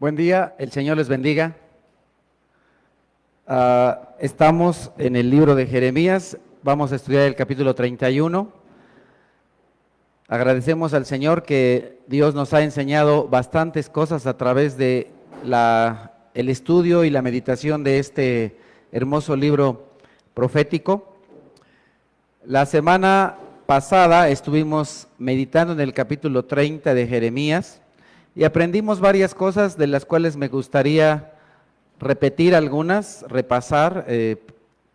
Buen día, el Señor les bendiga. Estamos en el libro de Jeremías, vamos a estudiar el capítulo 31. Agradecemos al Señor que Dios nos ha enseñado bastantes cosas a través de el estudio y la meditación de este hermoso libro profético. La semana pasada estuvimos meditando en el capítulo 30 de Jeremías y aprendimos varias cosas de las cuales me gustaría repetir algunas, repasar,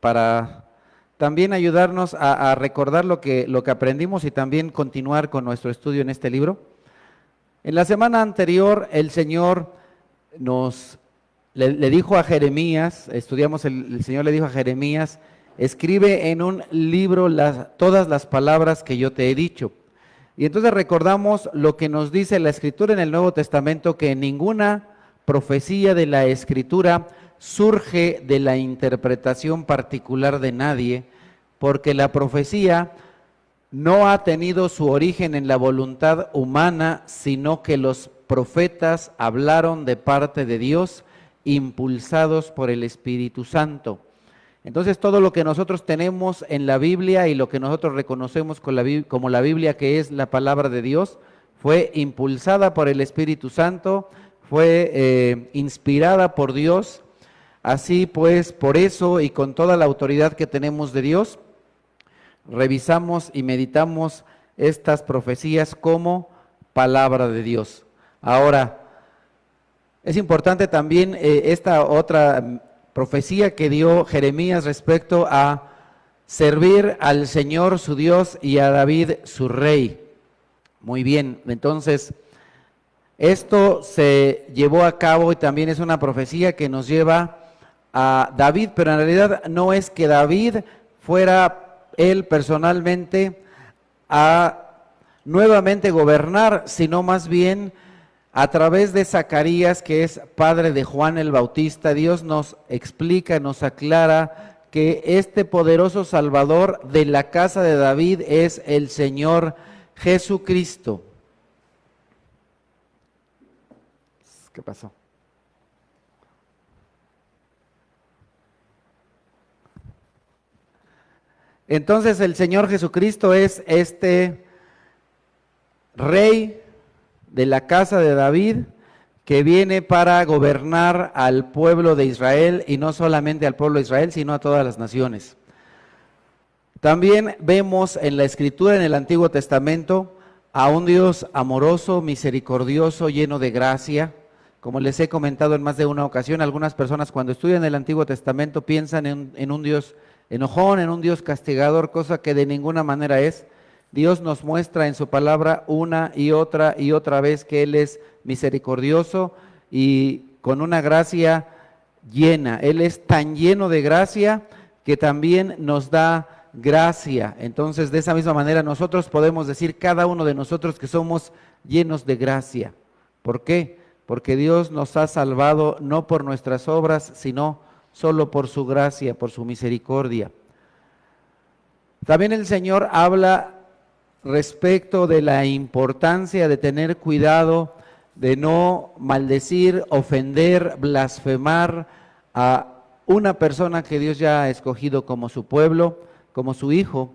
para también ayudarnos a recordar lo que aprendimos y también continuar con nuestro estudio en este libro. En la semana anterior el Señor le dijo a Jeremías, el Señor le dijo a Jeremías, escribe en un libro todas las palabras que yo te he dicho. Y entonces recordamos lo que nos dice la Escritura en el Nuevo Testamento, que ninguna profecía de la Escritura surge de la interpretación particular de nadie, porque la profecía no ha tenido su origen en la voluntad humana, sino que los profetas hablaron de parte de Dios, impulsados por el Espíritu Santo. Entonces todo lo que nosotros tenemos en la Biblia y lo que nosotros reconocemos como la Biblia, que es la palabra de Dios, fue impulsada por el Espíritu Santo, fue inspirada por Dios. Así pues, por eso y con toda la autoridad que tenemos de Dios, revisamos y meditamos estas profecías como palabra de Dios. Ahora, es importante también esta otra profecía que dio Jeremías respecto a servir al Señor su Dios y a David su rey. Muy bien, entonces esto se llevó a cabo y también es una profecía que nos lleva a David, pero en realidad no es que David fuera él personalmente a nuevamente gobernar, sino más bien a través de Zacarías, que es padre de Juan el Bautista. Dios nos explica, nos aclara que este poderoso Salvador de la casa de David es el Señor Jesucristo. ¿Qué pasó? Entonces el Señor Jesucristo es este Rey de la casa de David, que viene para gobernar al pueblo de Israel, y no solamente al pueblo de Israel, sino a todas las naciones. También vemos en la Escritura, en el Antiguo Testamento, a un Dios amoroso, misericordioso, lleno de gracia. Como les he comentado en más de una ocasión, algunas personas cuando estudian el Antiguo Testamento piensan en un Dios enojón, en un Dios castigador, cosa que de ninguna manera es. Dios nos muestra en su palabra una y otra vez que Él es misericordioso y con una gracia llena. Él es tan lleno de gracia que también nos da gracia. Entonces, de esa misma manera nosotros podemos decir, cada uno de nosotros, que somos llenos de gracia. ¿Por qué? Porque Dios nos ha salvado no por nuestras obras, sino solo por su gracia, por su misericordia. También el Señor habla respecto de la importancia de tener cuidado de no maldecir, ofender, blasfemar a una persona que Dios ya ha escogido como su pueblo, como su hijo.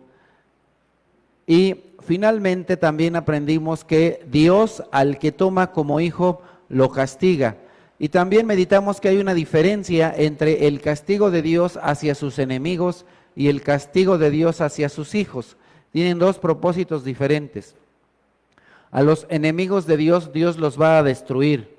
Y finalmente también aprendimos que Dios al que toma como hijo lo castiga. Y también meditamos que hay una diferencia entre el castigo de Dios hacia sus enemigos y el castigo de Dios hacia sus hijos. Tienen dos propósitos diferentes. A los enemigos de Dios, Dios los va a destruir,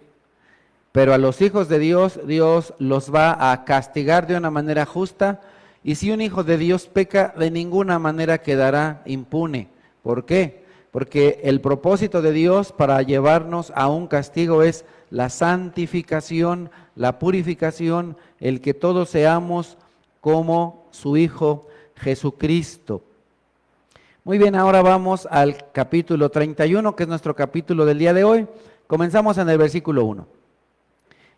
pero a los hijos de Dios, Dios los va a castigar de una manera justa, y si un hijo de Dios peca, de ninguna manera quedará impune. ¿Por qué? Porque el propósito de Dios para llevarnos a un castigo es la santificación, la purificación, el que todos seamos como su Hijo Jesucristo. Muy bien, ahora vamos al capítulo 31, que es nuestro capítulo del día de hoy. Comenzamos en el versículo 1.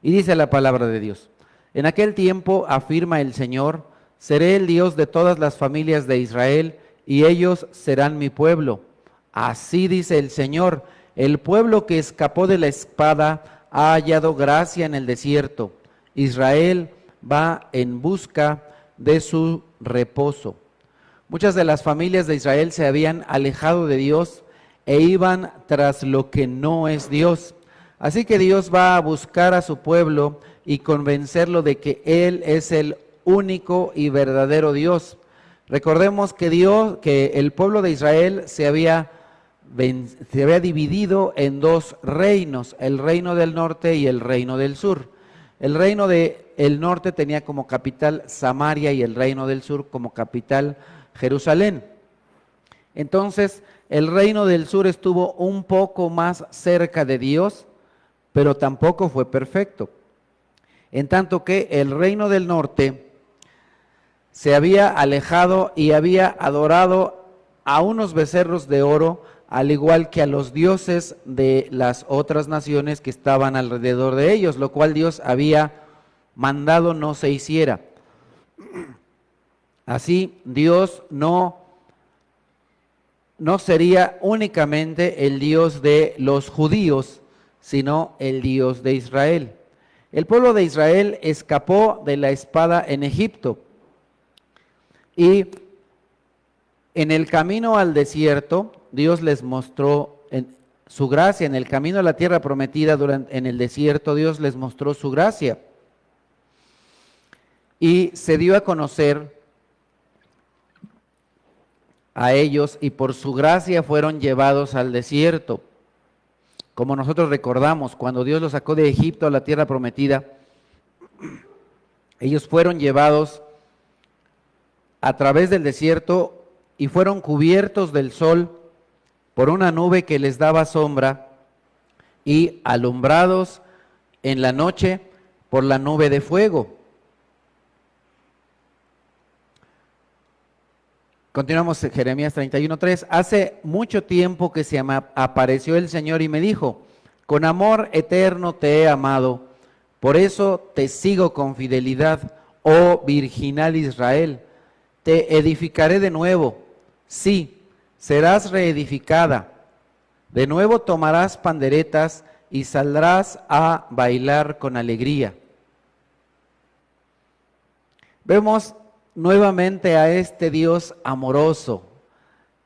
Y dice la palabra de Dios: en aquel tiempo, afirma el Señor, seré el Dios de todas las familias de Israel, y ellos serán mi pueblo. Así dice el Señor: el pueblo que escapó de la espada ha hallado gracia en el desierto. Israel va en busca de su reposo. Muchas de las familias de Israel se habían alejado de Dios e iban tras lo que no es Dios. Así que Dios va a buscar a su pueblo y convencerlo de que Él es el único y verdadero Dios. Recordemos que el pueblo de Israel se había dividido en dos reinos, el reino del norte y el reino del sur. El reino del norte tenía como capital Samaria y el reino del sur como capital Jerusalén. Entonces, el reino del sur estuvo un poco más cerca de Dios, pero tampoco fue perfecto. En tanto que el reino del norte se había alejado y había adorado a unos becerros de oro, al igual que a los dioses de las otras naciones que estaban alrededor de ellos, lo cual Dios había mandado no se hiciera. Así, Dios no sería únicamente el Dios de los judíos, sino el Dios de Israel. El pueblo de Israel escapó de la espada en Egipto y en el camino al desierto, Dios les mostró su gracia. En el camino a la tierra prometida, en el desierto, Dios les mostró su gracia. Y se dio a conocer a ellos y por su gracia fueron llevados al desierto. Como nosotros recordamos, cuando Dios los sacó de Egipto a la tierra prometida, ellos fueron llevados a través del desierto y fueron cubiertos del sol por una nube que les daba sombra y alumbrados en la noche por la nube de fuego. Continuamos en Jeremías 31:3. Hace mucho tiempo que se me apareció el Señor y me dijo: con amor eterno te he amado, por eso te sigo con fidelidad, oh virginal Israel. Te edificaré de nuevo, sí, serás reedificada. De nuevo tomarás panderetas y saldrás a bailar con alegría. Vemos nuevamente a este Dios amoroso.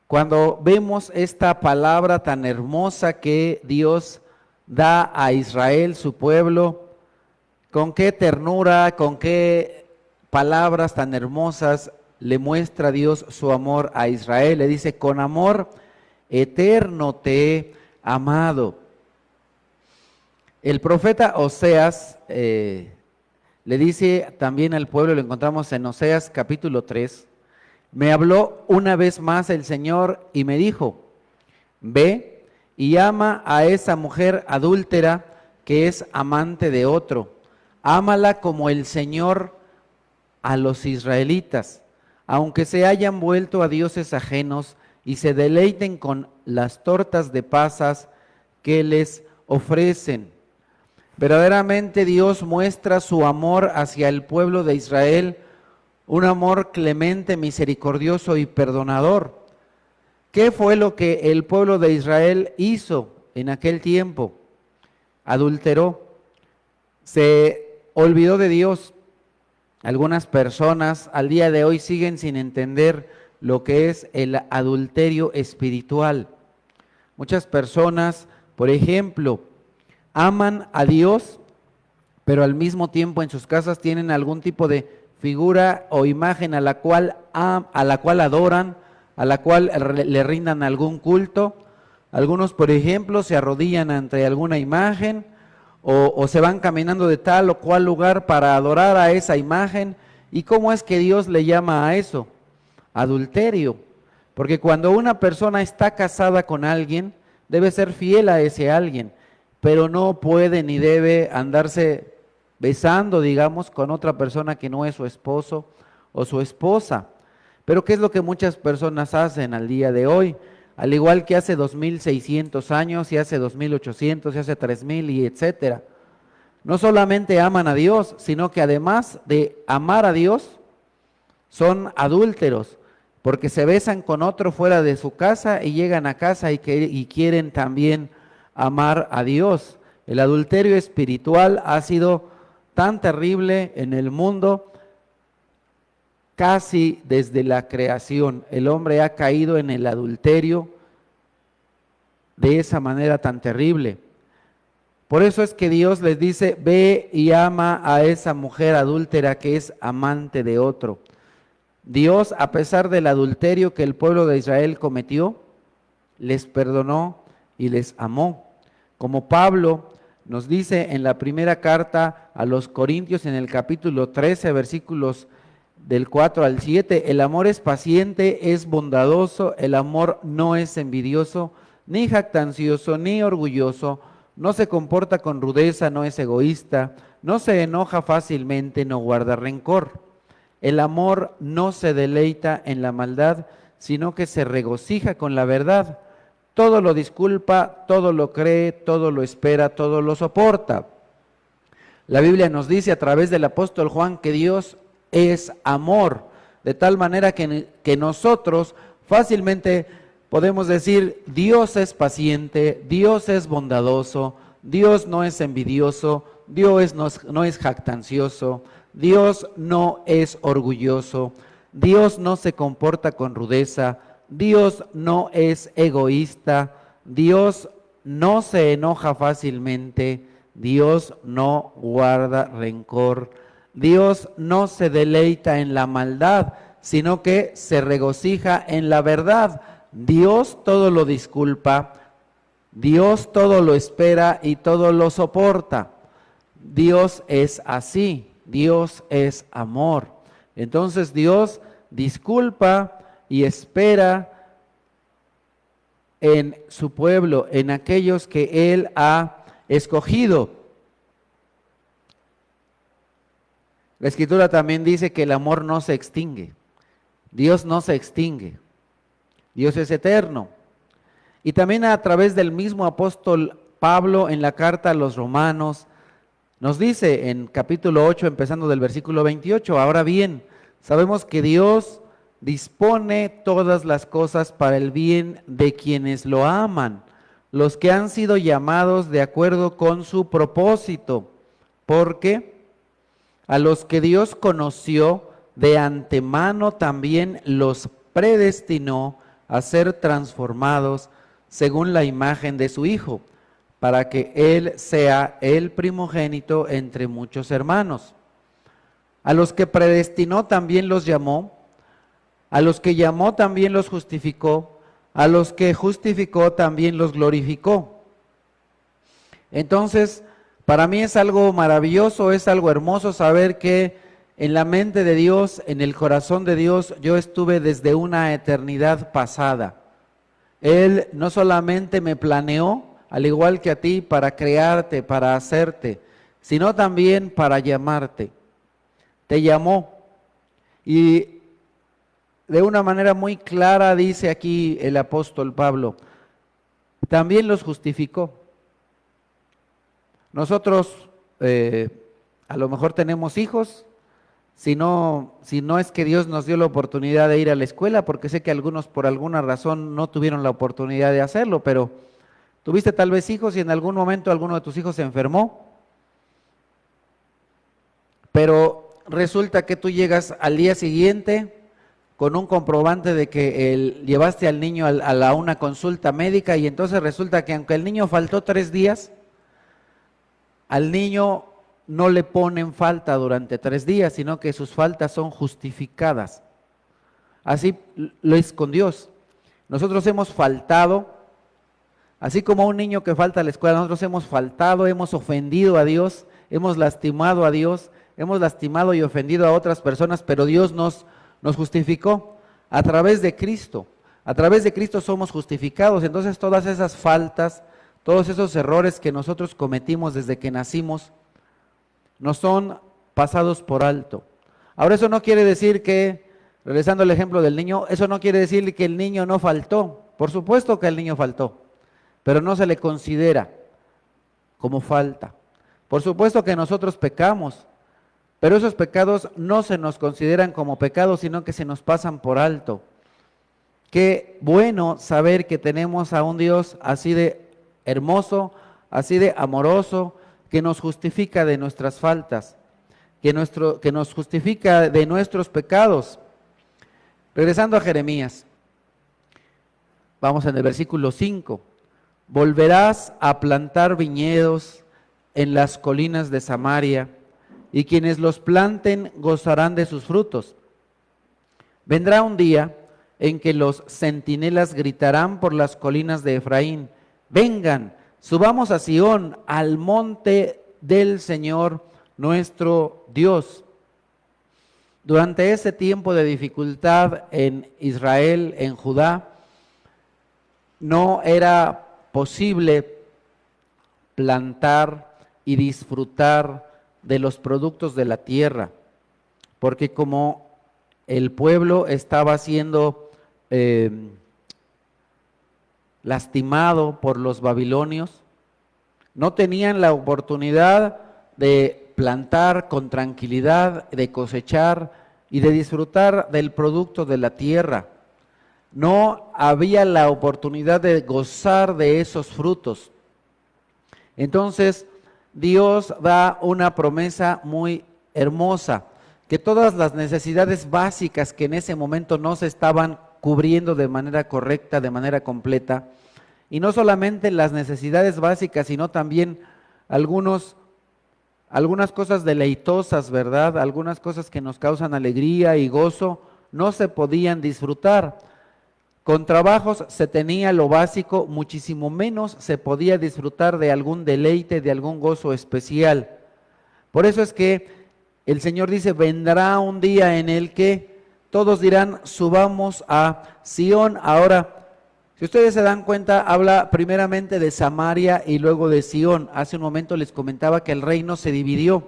Cuando vemos esta palabra tan hermosa que Dios da a Israel, su pueblo, con qué ternura, con qué palabras tan hermosas le muestra Dios su amor a Israel. Le dice: con amor eterno te he amado. El profeta Oseas le dice también al pueblo, lo encontramos en Oseas capítulo 3, me habló una vez más el Señor y me dijo: ve y ama a esa mujer adúltera que es amante de otro. Ámala como el Señor a los israelitas, aunque se hayan vuelto a dioses ajenos y se deleiten con las tortas de pasas que les ofrecen. Verdaderamente Dios muestra su amor hacia el pueblo de Israel, un amor clemente, misericordioso y perdonador. ¿Qué fue lo que el pueblo de Israel hizo en aquel tiempo? Adulteró, se olvidó de Dios. Algunas personas al día de hoy siguen sin entender lo que es el adulterio espiritual. Muchas personas, por ejemplo, aman a Dios, pero al mismo tiempo en sus casas tienen algún tipo de figura o imagen a la cual adoran, a la cual le rindan algún culto. Algunos, por ejemplo, se arrodillan ante alguna imagen o se van caminando de tal o cual lugar para adorar a esa imagen. ¿Y cómo es que Dios le llama a eso? Adulterio. Porque cuando una persona está casada con alguien, debe ser fiel a ese alguien, pero no puede ni debe andarse besando, digamos, con otra persona que no es su esposo o su esposa. Pero ¿qué es lo que muchas personas hacen al día de hoy? Al igual que hace 2600 años y hace 2800 y hace 3000 y etcétera. No solamente aman a Dios, sino que además de amar a Dios, son adúlteros, porque se besan con otro fuera de su casa y llegan a casa y quieren también amar a Dios. El adulterio espiritual ha sido tan terrible en el mundo casi desde la creación. El hombre ha caído en el adulterio de esa manera tan terrible. Por eso es que Dios les dice, ve y ama a esa mujer adúltera que es amante de otro. Dios, a pesar del adulterio que el pueblo de Israel cometió, les perdonó y les amó. Como Pablo nos dice en la primera carta a los Corintios, en el capítulo 13, versículos del 4 al 7, el amor es paciente, es bondadoso, el amor no es envidioso, ni jactancioso, ni orgulloso, no se comporta con rudeza, no es egoísta, no se enoja fácilmente, no guarda rencor. El amor no se deleita en la maldad, sino que se regocija con la verdad. Todo lo disculpa, todo lo cree, todo lo espera, todo lo soporta. La Biblia nos dice a través del apóstol Juan que Dios es amor, de tal manera que nosotros fácilmente podemos decir, Dios es paciente, Dios es bondadoso, Dios no es envidioso, Dios no es jactancioso, Dios no es orgulloso, Dios no se comporta con rudeza, Dios no es egoísta, Dios no se enoja fácilmente, Dios no guarda rencor, Dios no se deleita en la maldad, sino que se regocija en la verdad. Dios todo lo disculpa, Dios todo lo espera y todo lo soporta. Dios es así, Dios es amor. Entonces Dios disculpa y espera en su pueblo, en aquellos que Él ha escogido. La Escritura también dice que el amor no se extingue. Dios no se extingue. Dios es eterno. Y también a través del mismo apóstol Pablo en la carta a los Romanos, nos dice en capítulo 8, empezando del versículo 28, ahora bien, sabemos que Dios dispone todas las cosas para el bien de quienes lo aman, los que han sido llamados de acuerdo con su propósito, porque a los que Dios conoció de antemano también los predestinó a ser transformados según la imagen de su Hijo, para que Él sea el primogénito entre muchos hermanos. A los que predestinó también los llamó, a los que llamó también los justificó, a los que justificó también los glorificó. Entonces, para mí es algo maravilloso, es algo hermoso saber que en la mente de Dios, en el corazón de Dios, yo estuve desde una eternidad pasada. Él no solamente me planeó, al igual que a ti, para crearte, para hacerte, sino también para llamarte. Te llamó y de una manera muy clara dice aquí el apóstol Pablo, también los justificó. Nosotros a lo mejor tenemos hijos, si no es que Dios nos dio la oportunidad de ir a la escuela, porque sé que algunos por alguna razón no tuvieron la oportunidad de hacerlo, pero tuviste tal vez hijos y en algún momento alguno de tus hijos se enfermó, pero resulta que tú llegas al día siguiente con un comprobante de que llevaste al niño a una consulta médica y entonces resulta que aunque el niño faltó 3 días, al niño no le ponen falta durante 3 días, sino que sus faltas son justificadas. Así lo es con Dios. Nosotros hemos faltado, así como un niño que falta a la escuela, nosotros hemos faltado, hemos ofendido a Dios, hemos lastimado a Dios, hemos lastimado y ofendido a otras personas, pero Dios nos justificó a través de Cristo. A través de Cristo somos justificados. Entonces todas esas faltas, todos esos errores que nosotros cometimos desde que nacimos, no son pasados por alto. Ahora eso no quiere decir que, regresando al ejemplo del niño, eso no quiere decir que el niño no faltó. Por supuesto que el niño faltó, pero no se le considera como falta. Por supuesto que nosotros pecamos, pero esos pecados no se nos consideran como pecados, sino que se nos pasan por alto. Qué bueno saber que tenemos a un Dios así de hermoso, así de amoroso, que nos justifica de nuestras faltas, que nos justifica de nuestros pecados. Regresando a Jeremías, vamos en el versículo 5. Volverás a plantar viñedos en las colinas de Samaria, y quienes los planten gozarán de sus frutos. Vendrá un día en que los centinelas gritarán por las colinas de Efraín: vengan, subamos a Sión, al monte del Señor nuestro Dios. Durante ese tiempo de dificultad en Israel, en Judá, no era posible plantar y disfrutar de los productos de la tierra, porque como el pueblo estaba siendo lastimado por los babilonios, no tenían la oportunidad de plantar con tranquilidad, de cosechar y de disfrutar del producto de la tierra. No había la oportunidad de gozar de esos frutos. Entonces, Dios da una promesa muy hermosa, que todas las necesidades básicas que en ese momento no se estaban cubriendo de manera correcta, de manera completa, y no solamente las necesidades básicas, sino también algunas cosas deleitosas, ¿verdad? Algunas cosas que nos causan alegría y gozo, no se podían disfrutar. Con trabajos se tenía lo básico, muchísimo menos se podía disfrutar de algún deleite, de algún gozo especial. Por eso es que el Señor dice, vendrá un día en el que todos dirán, subamos a Sión. Ahora, si ustedes se dan cuenta, habla primeramente de Samaria y luego de Sión. Hace un momento les comentaba que el reino se dividió.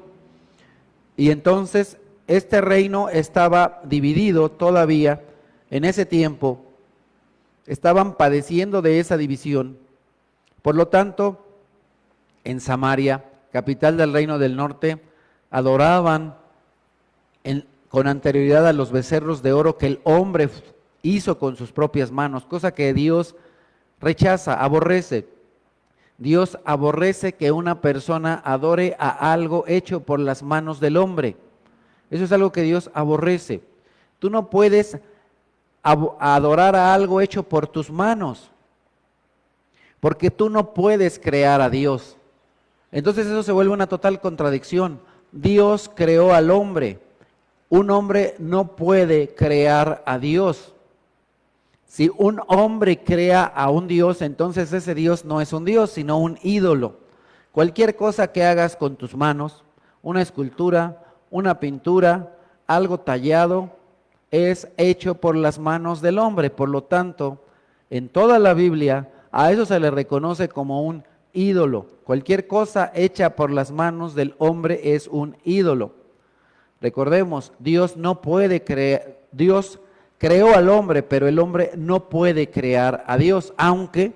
Y entonces, este reino estaba dividido todavía en ese tiempo. Estaban padeciendo de esa división. Por lo tanto, en Samaria, capital del reino del norte, adoraban con anterioridad a los becerros de oro que el hombre hizo con sus propias manos, cosa que Dios rechaza, aborrece. Dios aborrece que una persona adore a algo hecho por las manos del hombre. Eso es algo que Dios aborrece. Tú no puedes adorar a algo hecho por tus manos, porque tú no puedes crear a Dios. Entonces eso se vuelve una total contradicción. Dios creó al hombre. Un hombre no puede crear a Dios. Si un hombre crea a un Dios, entonces ese Dios no es un Dios, sino un ídolo. Cualquier cosa que hagas con tus manos, una escultura, una pintura, algo tallado, es hecho por las manos del hombre. Por lo tanto, en toda la Biblia, a eso se le reconoce como un ídolo. Cualquier cosa hecha por las manos del hombre es un ídolo. Recordemos, Dios no puede crear, Dios creó al hombre, pero el hombre no puede crear a Dios, aunque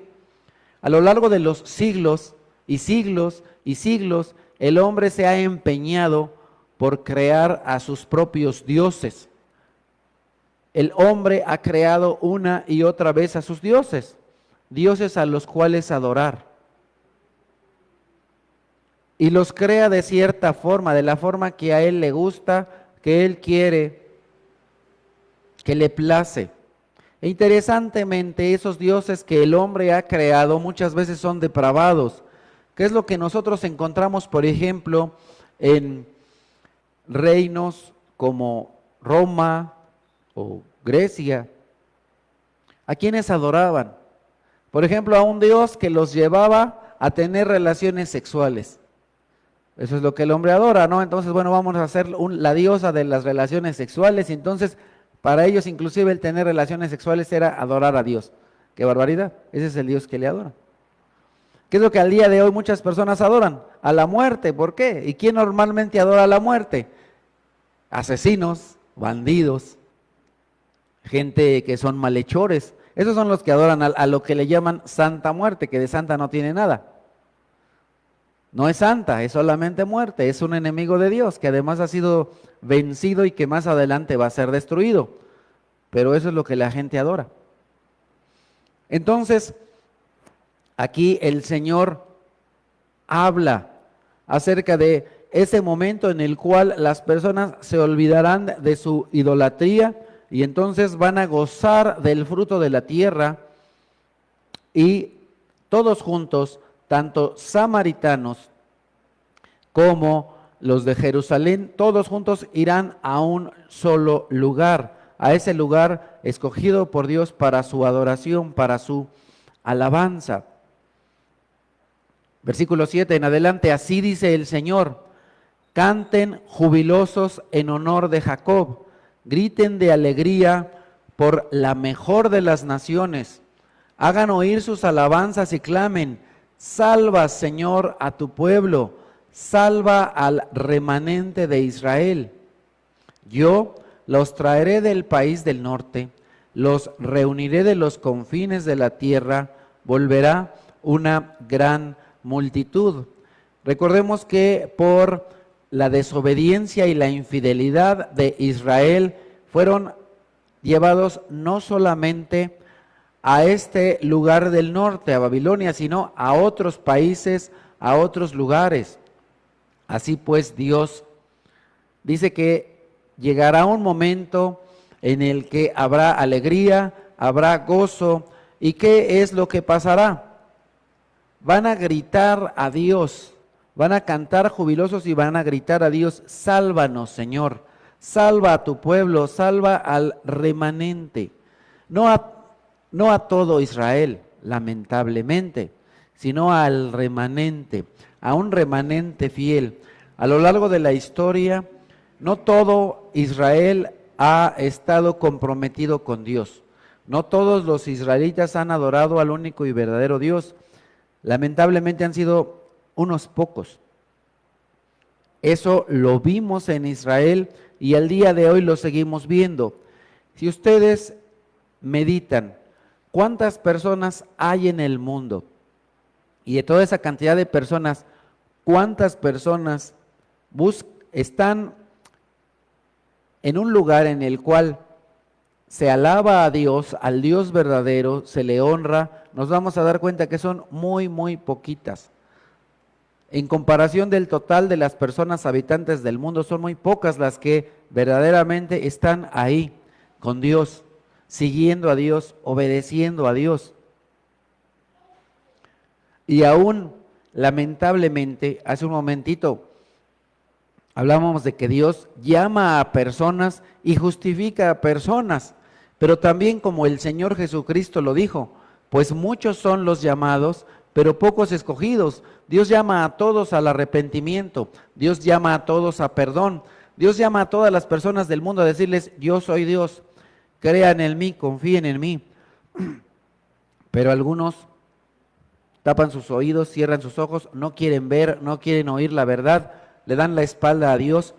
a lo largo de los siglos y siglos y siglos, el hombre se ha empeñado por crear a sus propios dioses. El hombre ha creado una y otra vez a sus dioses, dioses a los cuales adorar. Y los crea de cierta forma, de la forma que a él le gusta, que él quiere, que le place. E interesantemente, esos dioses que el hombre ha creado muchas veces son depravados, que es lo que nosotros encontramos, por ejemplo, en reinos como Roma o Grecia. ¿A quiénes adoraban? Por ejemplo, a un dios que los llevaba a tener relaciones sexuales. Eso es lo que el hombre adora, ¿no? Entonces, bueno, vamos a hacer la diosa de las relaciones sexuales, y entonces para ellos inclusive el tener relaciones sexuales era adorar a Dios. ¡Qué barbaridad! Ese es el Dios que le adora. ¿Qué es lo que al día de hoy muchas personas adoran? A la muerte. ¿Por qué? ¿Y quién normalmente adora a la muerte? Asesinos, bandidos, gente que son malhechores. Esos son los que adoran a lo que le llaman Santa Muerte, que de santa no tiene nada. No es santa, es solamente muerte, es un enemigo de Dios que además ha sido vencido y que más adelante va a ser destruido. Pero eso es lo que la gente adora. Entonces, aquí el Señor habla acerca de ese momento en el cual las personas se olvidarán de su idolatría y entonces van a gozar del fruto de la tierra, y todos juntos, tanto samaritanos como los de Jerusalén, todos juntos irán a un solo lugar, a ese lugar escogido por Dios para su adoración, para su alabanza. Versículo 7 en adelante: así dice el Señor, canten jubilosos en honor de Jacob, griten de alegría por la mejor de las naciones, hagan oír sus alabanzas y clamen, salva, Señor, a tu pueblo, salva al remanente de Israel. Yo los traeré del país del norte, los reuniré de los confines de la tierra, volverá una gran multitud. Recordemos que por la desobediencia y la infidelidad de Israel fueron llevados no solamente a este lugar del norte, a Babilonia, sino a otros países, a otros lugares. Así pues, Dios dice que llegará un momento en el que habrá alegría, habrá gozo. ¿Y qué es lo que pasará? Van a gritar a Dios, van a cantar jubilosos y van a gritar a Dios, sálvanos, Señor, salva a tu pueblo, salva al remanente. No a todo Israel, lamentablemente, sino al remanente, a un remanente fiel. A lo largo de la historia, no todo Israel ha estado comprometido con Dios. No todos los israelitas han adorado al único y verdadero Dios. Lamentablemente han sido unos pocos. Eso lo vimos en Israel y al día de hoy lo seguimos viendo. Si ustedes meditan cuántas personas hay en el mundo y de toda esa cantidad de personas, cuántas personas están en un lugar en el cual se alaba a Dios, al Dios verdadero, se le honra, nos vamos a dar cuenta que son muy, muy poquitas. En comparación del total de las personas habitantes del mundo, son muy pocas las que verdaderamente están ahí con Dios, siguiendo a Dios, obedeciendo a Dios. Y aún, lamentablemente, hace un momentito hablábamos de que Dios llama a personas y justifica a personas, pero también como el Señor Jesucristo lo dijo, pues muchos son los llamados, pero pocos escogidos. Dios llama a todos al arrepentimiento, Dios llama a todos a perdón, Dios llama a todas las personas del mundo a decirles, yo soy Dios, crean en mí, confíen en mí. Pero algunos tapan sus oídos, cierran sus ojos, no quieren ver, no quieren oír la verdad, le dan la espalda a Dios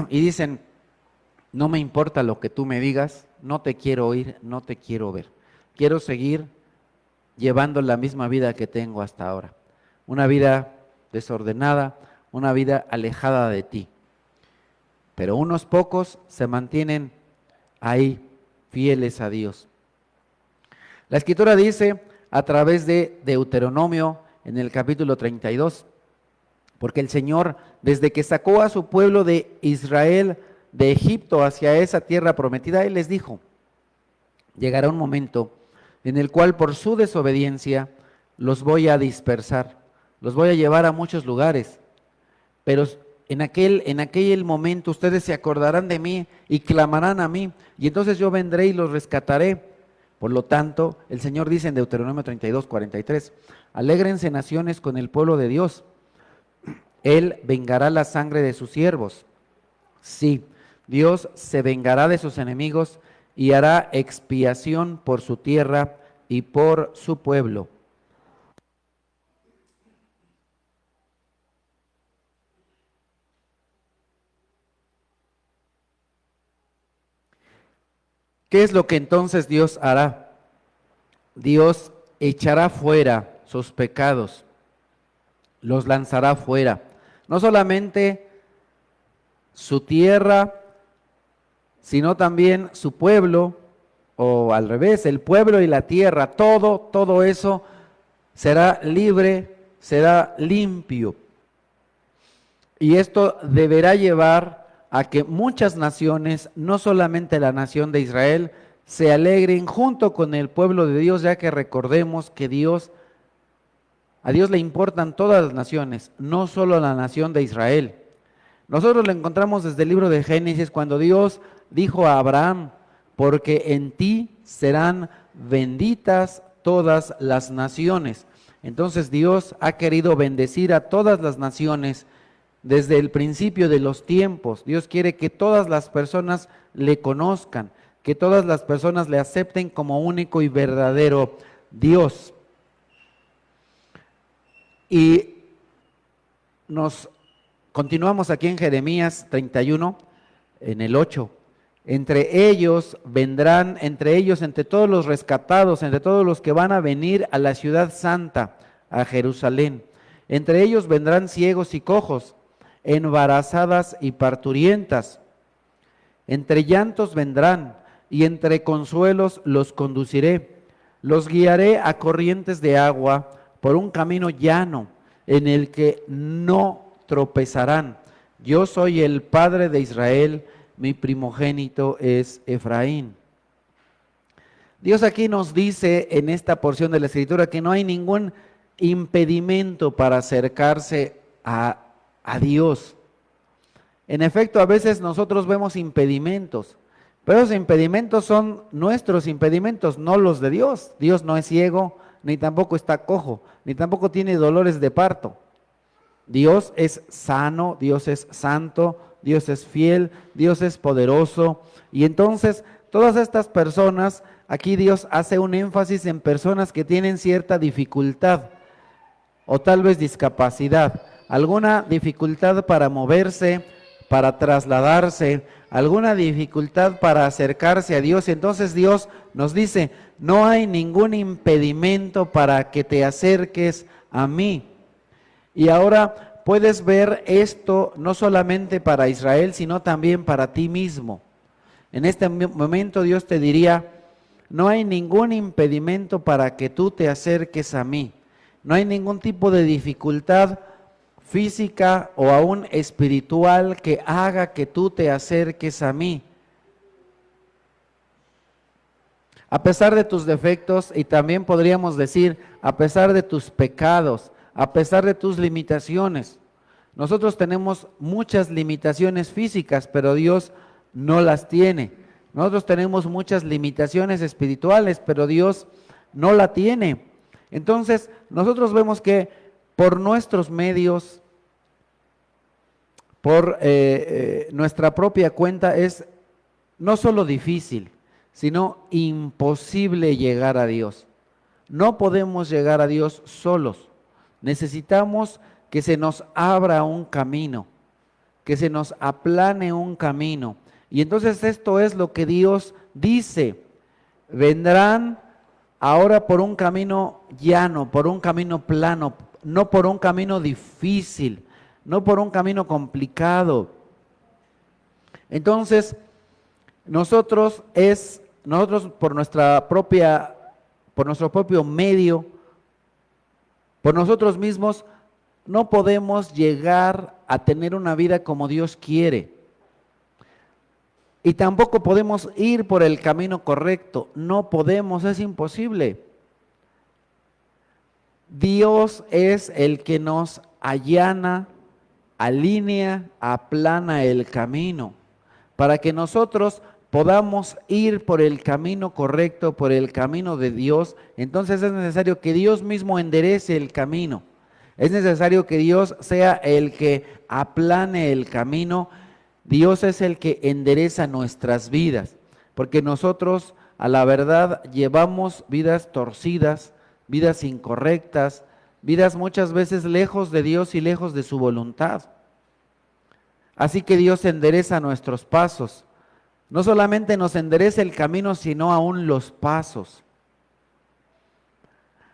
y dicen, no me importa lo que tú me digas, no te quiero oír, no te quiero ver. Quiero seguir llevando la misma vida que tengo hasta ahora. Una vida desordenada, una vida alejada de ti. Pero unos pocos se mantienen ahí, fieles a Dios. La Escritura dice a través de Deuteronomio en el capítulo 32, porque el Señor, desde que sacó a su pueblo de Israel de Egipto hacia esa tierra prometida, Él les dijo, llegará un momento en el cual por su desobediencia los voy a dispersar, los voy a llevar a muchos lugares, pero en aquel momento ustedes se acordarán de mí y clamarán a mí, y entonces yo vendré y los rescataré. Por lo tanto, el Señor dice en Deuteronomio 32, 43, alégrense naciones con el pueblo de Dios, Él vengará la sangre de sus siervos. Sí, Dios se vengará de sus enemigos y hará expiación por su tierra y por su pueblo. ¿Qué es lo que entonces Dios hará? Dios echará fuera sus pecados, los lanzará fuera. No solamente su tierra, sino también su pueblo, o al revés, el pueblo y la tierra, todo eso será libre será limpio. Y esto deberá llevar a que muchas naciones, no solamente la nación de Israel, se alegren junto con el pueblo de Dios, ya que recordemos que a Dios le importan todas las naciones, no solo la nación de Israel. Nosotros lo encontramos desde el libro de Génesis, cuando Dios dijo a Abraham: porque en ti serán benditas todas las naciones. Entonces Dios ha querido bendecir a todas las naciones desde el principio de los tiempos. Dios quiere que todas las personas le conozcan, que todas las personas le acepten como único y verdadero Dios. Y nos continuamos aquí en Jeremías 31, en el 8. Entre ellos, entre todos los rescatados, entre todos los que van a venir a la ciudad santa, a Jerusalén. Entre ellos vendrán ciegos y cojos, embarazadas y parturientas. Entre llantos vendrán, y entre consuelos los conduciré. Los guiaré a corrientes de agua, por un camino llano, en el que no tropezarán. Yo soy el Padre de Israel, mi primogénito es Efraín. Dios aquí nos dice en esta porción de la Escritura que no hay ningún impedimento para acercarse a Dios. En efecto, a veces nosotros vemos impedimentos, pero esos impedimentos son nuestros impedimentos, no los de Dios. Dios no es ciego, ni tampoco está cojo, ni tampoco tiene dolores de parto. Dios es sano, Dios es santo, Dios es fiel, Dios es poderoso. Y entonces todas estas personas, aquí Dios hace un énfasis en personas que tienen cierta dificultad o tal vez discapacidad, alguna dificultad para moverse, para trasladarse, alguna dificultad para acercarse a Dios. Entonces Dios nos dice: no hay ningún impedimento para que te acerques a mí. Y ahora puedes ver esto no solamente para Israel, sino también para ti mismo. En este momento Dios te diría: no hay ningún impedimento para que tú te acerques a mí. No hay ningún tipo de dificultad física o aún espiritual que haga que tú te acerques a mí. A pesar de tus defectos, y también podríamos decir, a pesar de tus pecados, a pesar de tus limitaciones. Nosotros tenemos muchas limitaciones físicas, pero Dios no las tiene. Nosotros tenemos muchas limitaciones espirituales, pero Dios no la tiene. Entonces, nosotros vemos que por nuestros medios, por nuestra propia cuenta, es no solo difícil, sino imposible llegar a Dios. No podemos llegar a Dios solos. Necesitamos que se nos abra un camino, que se nos aplane un camino. Y entonces esto es lo que Dios dice: vendrán ahora por un camino llano, por un camino plano, no por un camino difícil, no por un camino complicado. Entonces, nosotros por nuestro propio medio, por nosotros mismos, no podemos llegar a tener una vida como Dios quiere. Y tampoco podemos ir por el camino correcto. No podemos, es imposible. Dios es el que nos allana, alinea, aplana el camino, para que nosotros podamos ir por el camino correcto, por el camino de Dios. Entonces es necesario que Dios mismo enderece el camino. Es necesario que Dios sea el que aplane el camino. Dios es el que endereza nuestras vidas, porque nosotros, a la verdad, llevamos vidas torcidas, vidas incorrectas, vidas muchas veces lejos de Dios y lejos de su voluntad. Así que Dios endereza nuestros pasos. No solamente nos endereza el camino, sino aún los pasos.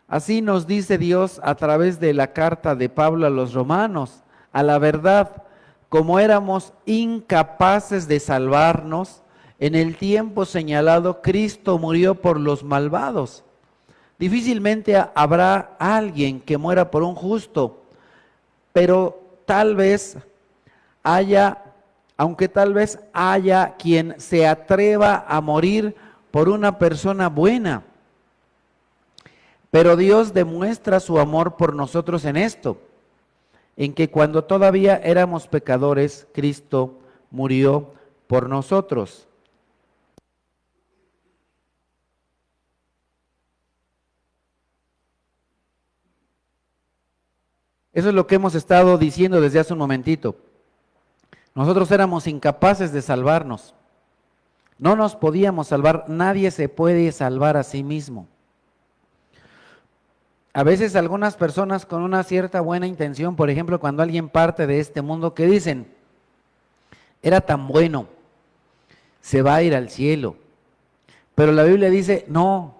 Así nos dice Dios a través de la carta de Pablo a los romanos: a la verdad, como éramos incapaces de salvarnos, en el tiempo señalado Cristo murió por los malvados. Difícilmente habrá alguien que muera por un justo, pero tal vez haya, aunque tal vez haya quien se atreva a morir por una persona buena. Pero Dios demuestra su amor por nosotros en esto, en que cuando todavía éramos pecadores, Cristo murió por nosotros. Eso es lo que hemos estado diciendo desde hace un momentito. Nosotros éramos incapaces de salvarnos. No nos podíamos salvar. Nadie se puede salvar a sí mismo. A veces algunas personas con una cierta buena intención, por ejemplo, cuando alguien parte de este mundo, que dicen, era tan bueno, se va a ir al cielo. Pero la Biblia dice, no,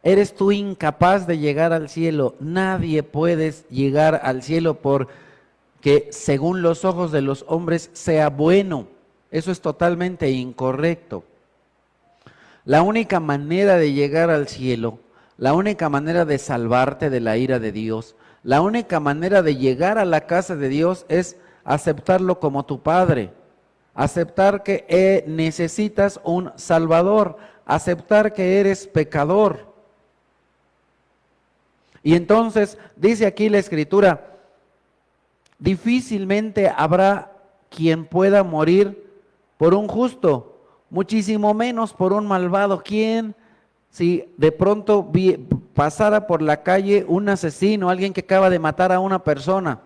eres tú incapaz de llegar al cielo. Nadie puede llegar al cielo porque según los ojos de los hombres sea bueno. Eso es totalmente incorrecto. La única manera de llegar al cielo, la única manera de salvarte de la ira de Dios, la única manera de llegar a la casa de Dios es aceptarlo como tu Padre, aceptar que necesitas un Salvador, aceptar que eres pecador. Y entonces dice aquí la Escritura, difícilmente habrá quien pueda morir por un justo, muchísimo menos por un malvado. ¿Quién? Si de pronto pasara por la calle un asesino, alguien que acaba de matar a una persona,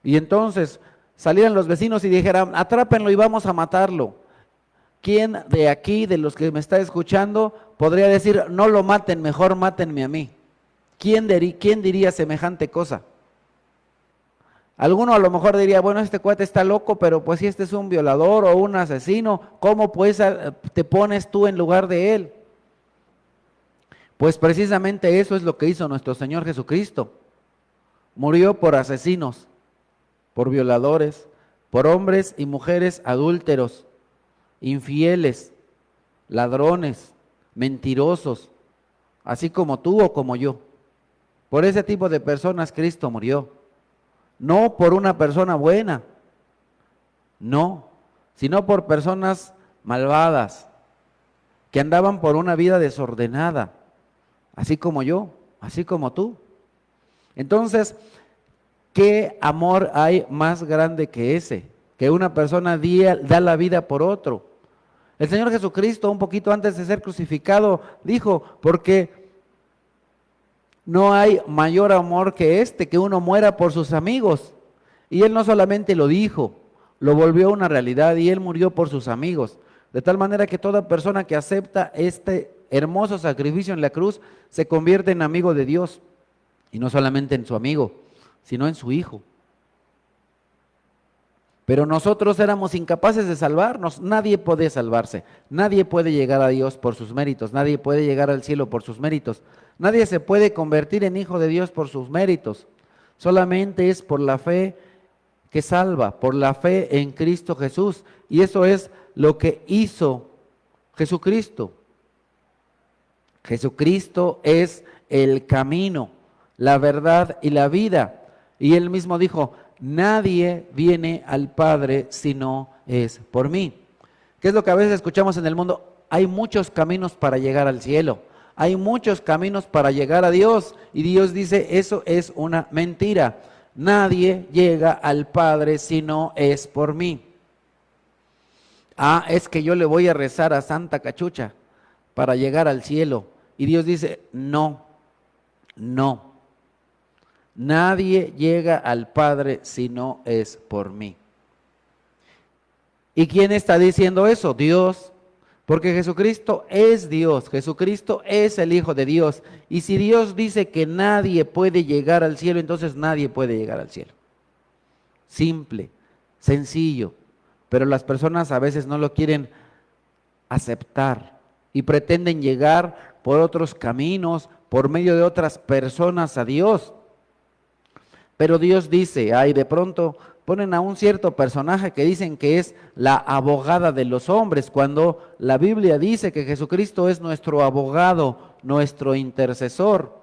y entonces salieran los vecinos y dijeran, atrápenlo y vamos a matarlo. ¿Quién de aquí, de los que me está escuchando, podría decir, no lo maten, mejor mátenme a mí? ¿Quién diría semejante cosa? Alguno a lo mejor diría, bueno, este cuate está loco, pero pues si este es un violador o un asesino, ¿cómo pues te pones tú en lugar de él? Pues precisamente eso es lo que hizo nuestro Señor Jesucristo. Murió por asesinos, por violadores, por hombres y mujeres adúlteros, infieles, ladrones, mentirosos, así como tú o como yo. Por ese tipo de personas Cristo murió. No por una persona buena, no, sino por personas malvadas, que andaban por una vida desordenada, así como yo, así como tú. Entonces, ¿qué amor hay más grande que ese? Que una persona da la vida por otro. El Señor Jesucristo, un poquito antes de ser crucificado, dijo, porque no hay mayor amor que este, que uno muera por sus amigos. Y Él no solamente lo dijo, lo volvió una realidad, y Él murió por sus amigos. De tal manera que toda persona que acepta este hermoso sacrificio en la cruz se convierte en amigo de Dios. Y no solamente en su amigo, sino en su hijo. Pero nosotros éramos incapaces de salvarnos. Nadie puede salvarse. Nadie puede llegar a Dios por sus méritos. Nadie puede llegar al cielo por sus méritos. Nadie se puede convertir en hijo de Dios por sus méritos. Solamente es por la fe que salva, por la fe en Cristo Jesús. Y eso es lo que hizo Jesucristo. Jesucristo es el camino, la verdad y la vida. Y Él mismo dijo, nadie viene al Padre si no es por mí. ¿Qué es lo que a veces escuchamos en el mundo? Hay muchos caminos para llegar al cielo. Hay muchos caminos para llegar a Dios. Y Dios dice, eso es una mentira. Nadie llega al Padre si no es por mí. Es que yo le voy a rezar a Santa Cachucha para llegar al cielo. Y Dios dice, no, no. Nadie llega al Padre si no es por mí. ¿Y quién está diciendo eso? Dios. Porque Jesucristo es Dios, Jesucristo es el Hijo de Dios. Y si Dios dice que nadie puede llegar al cielo, entonces nadie puede llegar al cielo. Simple, sencillo. Pero las personas a veces no lo quieren aceptar y pretenden llegar por otros caminos, por medio de otras personas a Dios. Pero Dios dice, de pronto ponen a un cierto personaje que dicen que es la abogada de los hombres, cuando la Biblia dice que Jesucristo es nuestro abogado, nuestro intercesor.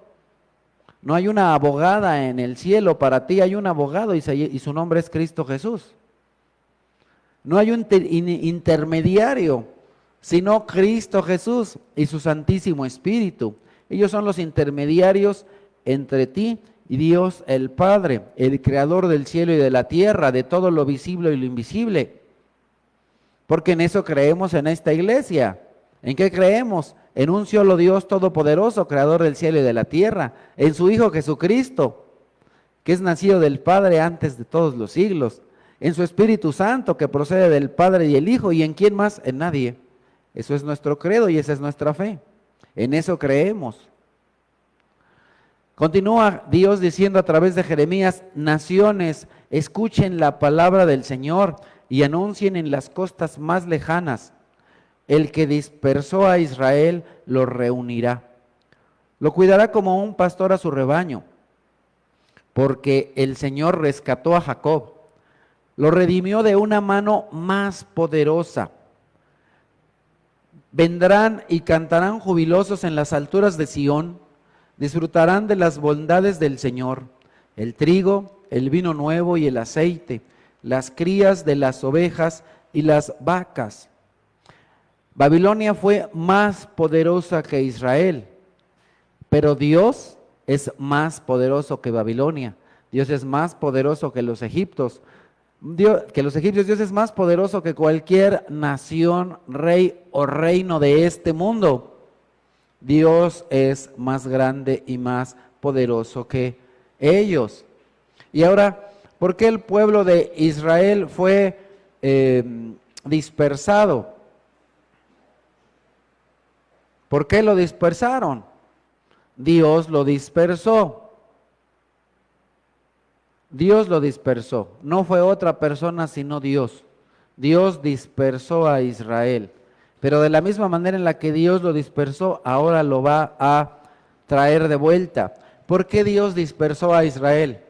No hay una abogada en el cielo para ti, hay un abogado y su nombre es Cristo Jesús. No hay un intermediario, sino Cristo Jesús y su Santísimo Espíritu. Ellos son los intermediarios entre ti y Dios el Padre, el creador del cielo y de la tierra, de todo lo visible y lo invisible. Porque en eso creemos en esta iglesia. ¿En qué creemos? En un solo Dios todopoderoso, creador del cielo y de la tierra, en su Hijo Jesucristo, que es nacido del Padre antes de todos los siglos, en su Espíritu Santo, que procede del Padre y el Hijo, y en quién más, en nadie. Eso es nuestro credo y esa es nuestra fe. En eso creemos. Continúa Dios diciendo a través de Jeremías: naciones, escuchen la palabra del Señor y anuncien en las costas más lejanas: el que dispersó a Israel lo reunirá. Lo cuidará como un pastor a su rebaño, porque el Señor rescató a Jacob, lo redimió de una mano más poderosa. Vendrán y cantarán jubilosos en las alturas de Sión, disfrutarán de las bondades del Señor, el trigo, el vino nuevo y el aceite, las crías de las ovejas y las vacas. Babilonia fue más poderosa que Israel, pero Dios es más poderoso que Babilonia. Dios es más poderoso que los egipcios. Dios es más poderoso que cualquier nación, rey o reino de este mundo. Dios es más grande y más poderoso que ellos. Y ahora, ¿por qué el pueblo de Israel fue dispersado? ¿Por qué lo dispersaron? Dios lo dispersó. Dios lo dispersó. No fue otra persona sino Dios. Dios dispersó a Israel. Pero de la misma manera en la que Dios lo dispersó, ahora lo va a traer de vuelta. ¿Por qué Dios dispersó a Israel?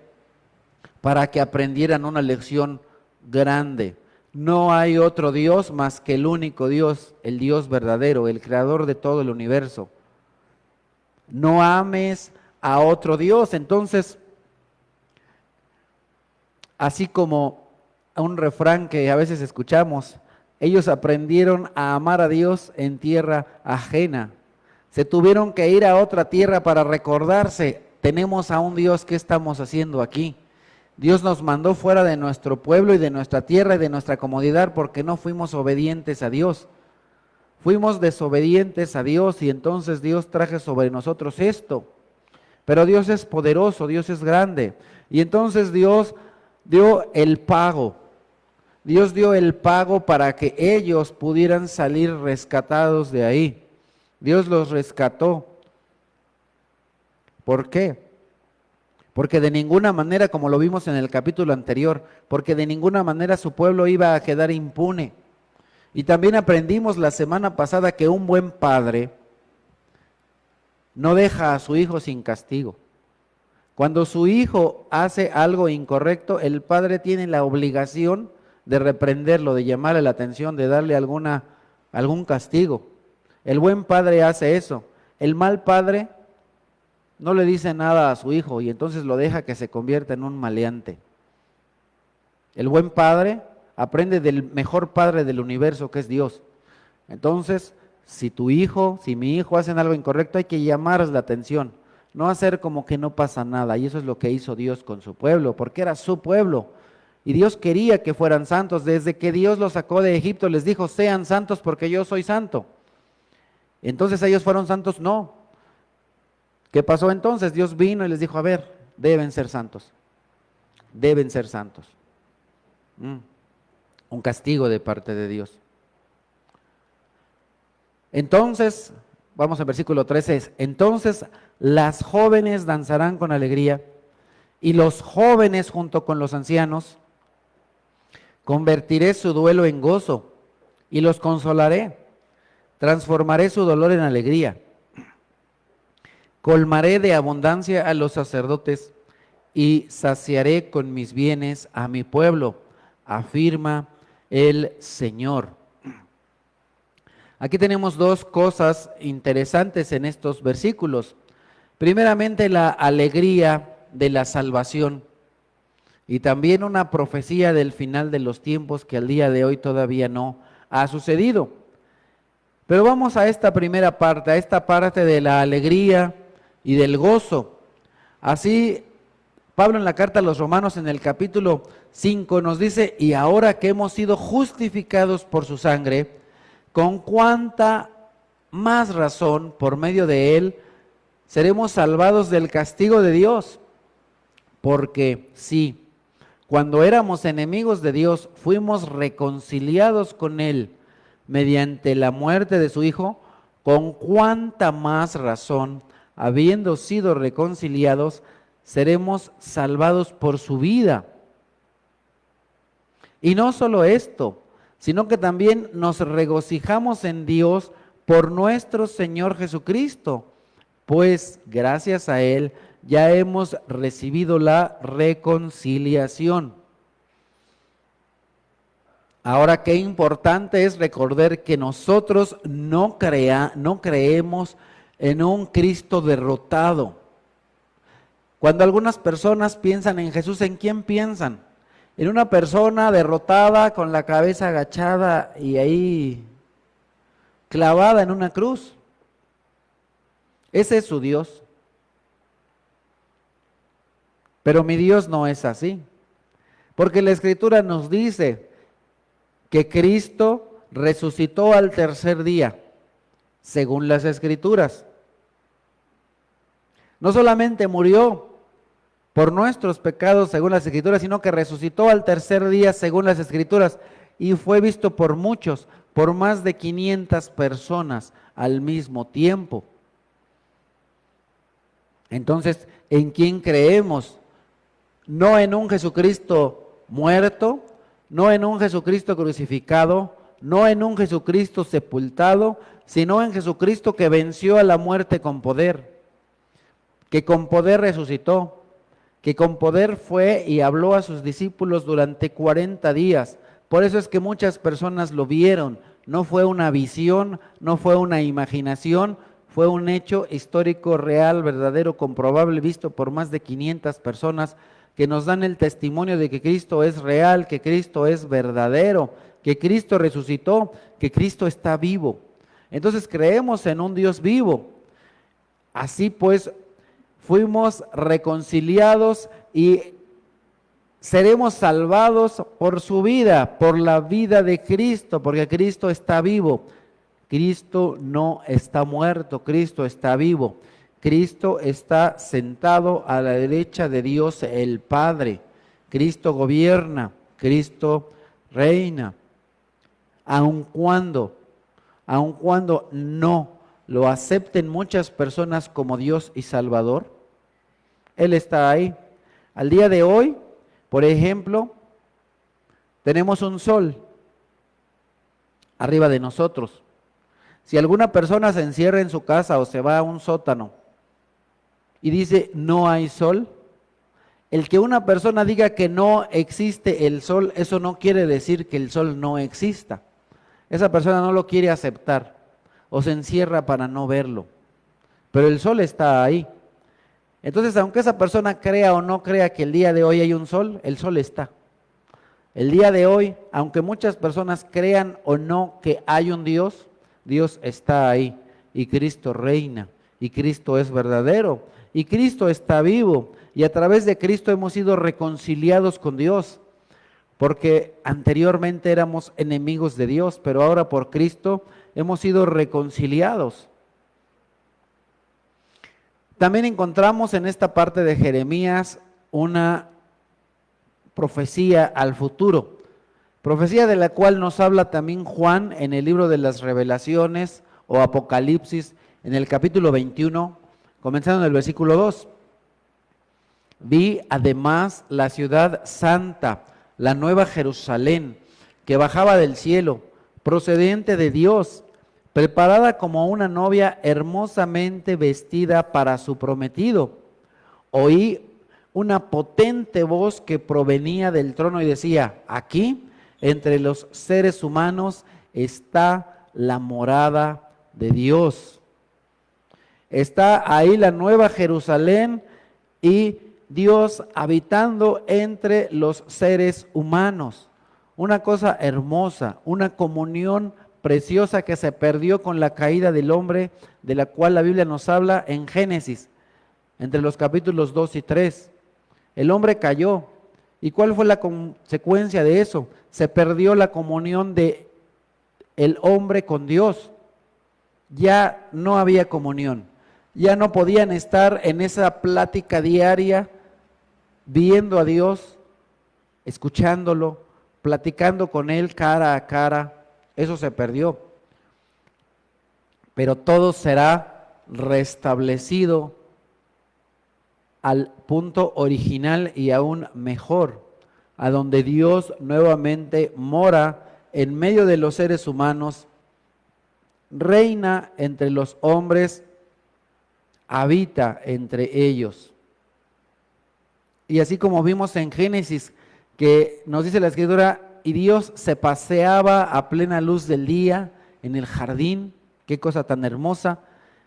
Para que aprendieran una lección grande. No hay otro Dios más que el único Dios, el Dios verdadero, el creador de todo el universo. No ames a otro Dios. Entonces, así como un refrán que a veces escuchamos, ellos aprendieron a amar a Dios en tierra ajena. Se tuvieron que ir a otra tierra para recordarse: tenemos a un Dios, ¿qué estamos haciendo aquí? Dios nos mandó fuera de nuestro pueblo y de nuestra tierra y de nuestra comodidad porque no fuimos obedientes a Dios. Fuimos desobedientes a Dios y entonces Dios trajo sobre nosotros esto. Pero Dios es poderoso, Dios es grande. Y entonces Dios dio el pago. Dios dio el pago para que ellos pudieran salir rescatados de ahí. Dios los rescató. ¿Por qué? Porque de ninguna manera, como lo vimos en el capítulo anterior, porque de ninguna manera su pueblo iba a quedar impune. Y también aprendimos la semana pasada que un buen padre no deja a su hijo sin castigo. Cuando su hijo hace algo incorrecto, el padre tiene la obligación de reprenderlo, de llamarle la atención, de darle algún castigo. El buen padre hace eso. El mal padre no le dice nada a su hijo y entonces lo deja que se convierta en un maleante. El buen padre aprende del mejor padre del universo, que es Dios. Entonces, si mi hijo hacen algo incorrecto, hay que llamarles la atención, no hacer como que no pasa nada. Y eso es lo que hizo Dios con su pueblo, porque era su pueblo. Y Dios quería que fueran santos. Desde que Dios los sacó de Egipto, les dijo: sean santos porque yo soy santo. Entonces, ¿ellos fueron santos? No. ¿Qué pasó entonces? Dios vino y les dijo: a ver, deben ser santos. Deben ser santos. Un castigo de parte de Dios. Entonces, vamos al versículo 13. Entonces las jóvenes danzarán con alegría y los jóvenes junto con los ancianos. Convertiré su duelo en gozo y los consolaré. Transformaré su dolor en alegría. Colmaré de abundancia a los sacerdotes y saciaré con mis bienes a mi pueblo, afirma el Señor. Aquí tenemos dos cosas interesantes en estos versículos. Primeramente, la alegría de la salvación y también una profecía del final de los tiempos que al día de hoy todavía no ha sucedido. Pero vamos a esta primera parte, a esta parte de la alegría y del gozo. Así, Pablo en la carta a los Romanos en el capítulo 5 nos dice: y ahora que hemos sido justificados por su sangre, con cuánta más razón por medio de él seremos salvados del castigo de Dios. Porque sí, cuando éramos enemigos de Dios, fuimos reconciliados con él mediante la muerte de su Hijo, con cuánta más razón, habiendo sido reconciliados, seremos salvados por su vida. Y no solo esto, sino que también nos regocijamos en Dios por nuestro Señor Jesucristo, pues gracias a Él ya hemos recibido la reconciliación. Ahora, qué importante es recordar que nosotros no creemos en un Cristo derrotado. Cuando algunas personas piensan en Jesús, ¿en quién piensan? En una persona derrotada con la cabeza agachada y ahí clavada en una cruz. Ese es su Dios. Pero mi Dios no es así. Porque la Escritura nos dice que Cristo resucitó al tercer día, según las Escrituras. No solamente murió por nuestros pecados, según las Escrituras, sino que resucitó al tercer día, según las Escrituras, y fue visto por muchos, por más de 500 personas al mismo tiempo. Entonces, ¿en quién creemos? No en un Jesucristo muerto, no en un Jesucristo crucificado, no en un Jesucristo sepultado, sino en Jesucristo que venció a la muerte con poder, que con poder resucitó, que con poder fue y habló a sus discípulos durante 40 días. Por eso es que muchas personas lo vieron. No fue una visión, no fue una imaginación, fue un hecho histórico, real, verdadero, comprobable, visto por más de 500 personas que nos dan el testimonio de que Cristo es real, que Cristo es verdadero, que Cristo resucitó, que Cristo está vivo. Entonces creemos en un Dios vivo. Así pues, fuimos reconciliados y seremos salvados por su vida, por la vida de Cristo, porque Cristo está vivo. Cristo no está muerto, Cristo está vivo. Cristo está sentado a la derecha de Dios el Padre. Cristo gobierna, Cristo reina. Aun cuando no lo acepten muchas personas como Dios y Salvador, Él está ahí. Al día de hoy, por ejemplo, tenemos un sol arriba de nosotros. Si alguna persona se encierra en su casa o se va a un sótano y dice no hay sol, el que una persona diga que no existe el sol, eso no quiere decir que el sol no exista. Esa persona no lo quiere aceptar o se encierra para no verlo, pero el sol está ahí. Entonces, aunque esa persona crea o no crea que el día de hoy hay un sol, el sol está. El día de hoy, aunque muchas personas crean o no que hay un Dios, Dios está ahí y Cristo reina y Cristo es verdadero y Cristo está vivo y a través de Cristo hemos sido reconciliados con Dios, porque anteriormente éramos enemigos de Dios, pero ahora por Cristo hemos sido reconciliados. También encontramos en esta parte de Jeremías una profecía al futuro, profecía de la cual nos habla también Juan en el libro de las Revelaciones o Apocalipsis en el capítulo 21, comenzando en el versículo 2. Vi además la ciudad santa, la nueva Jerusalén, que bajaba del cielo, procedente de Dios, preparada como una novia hermosamente vestida para su prometido. Oí una potente voz que provenía del trono y decía: aquí, entre los seres humanos, está la morada de Dios. Está ahí la nueva Jerusalén y Dios habitando entre los seres humanos. Una cosa hermosa, una comunión preciosa que se perdió con la caída del hombre, de la cual la Biblia nos habla en Génesis, entre los capítulos 2 y 3. El hombre cayó. ¿Y cuál fue la consecuencia de eso? Se perdió la comunión de el hombre con Dios. Ya no había comunión. Ya no podían estar en esa plática diaria, viendo a Dios, escuchándolo, platicando con Él cara a cara. Eso se perdió. Pero todo será restablecido al punto original y aún mejor, a donde Dios nuevamente mora en medio de los seres humanos, reina entre los hombres, habita entre ellos. Y así como vimos en Génesis, que nos dice la Escritura, y Dios se paseaba a plena luz del día en el jardín. Qué cosa tan hermosa,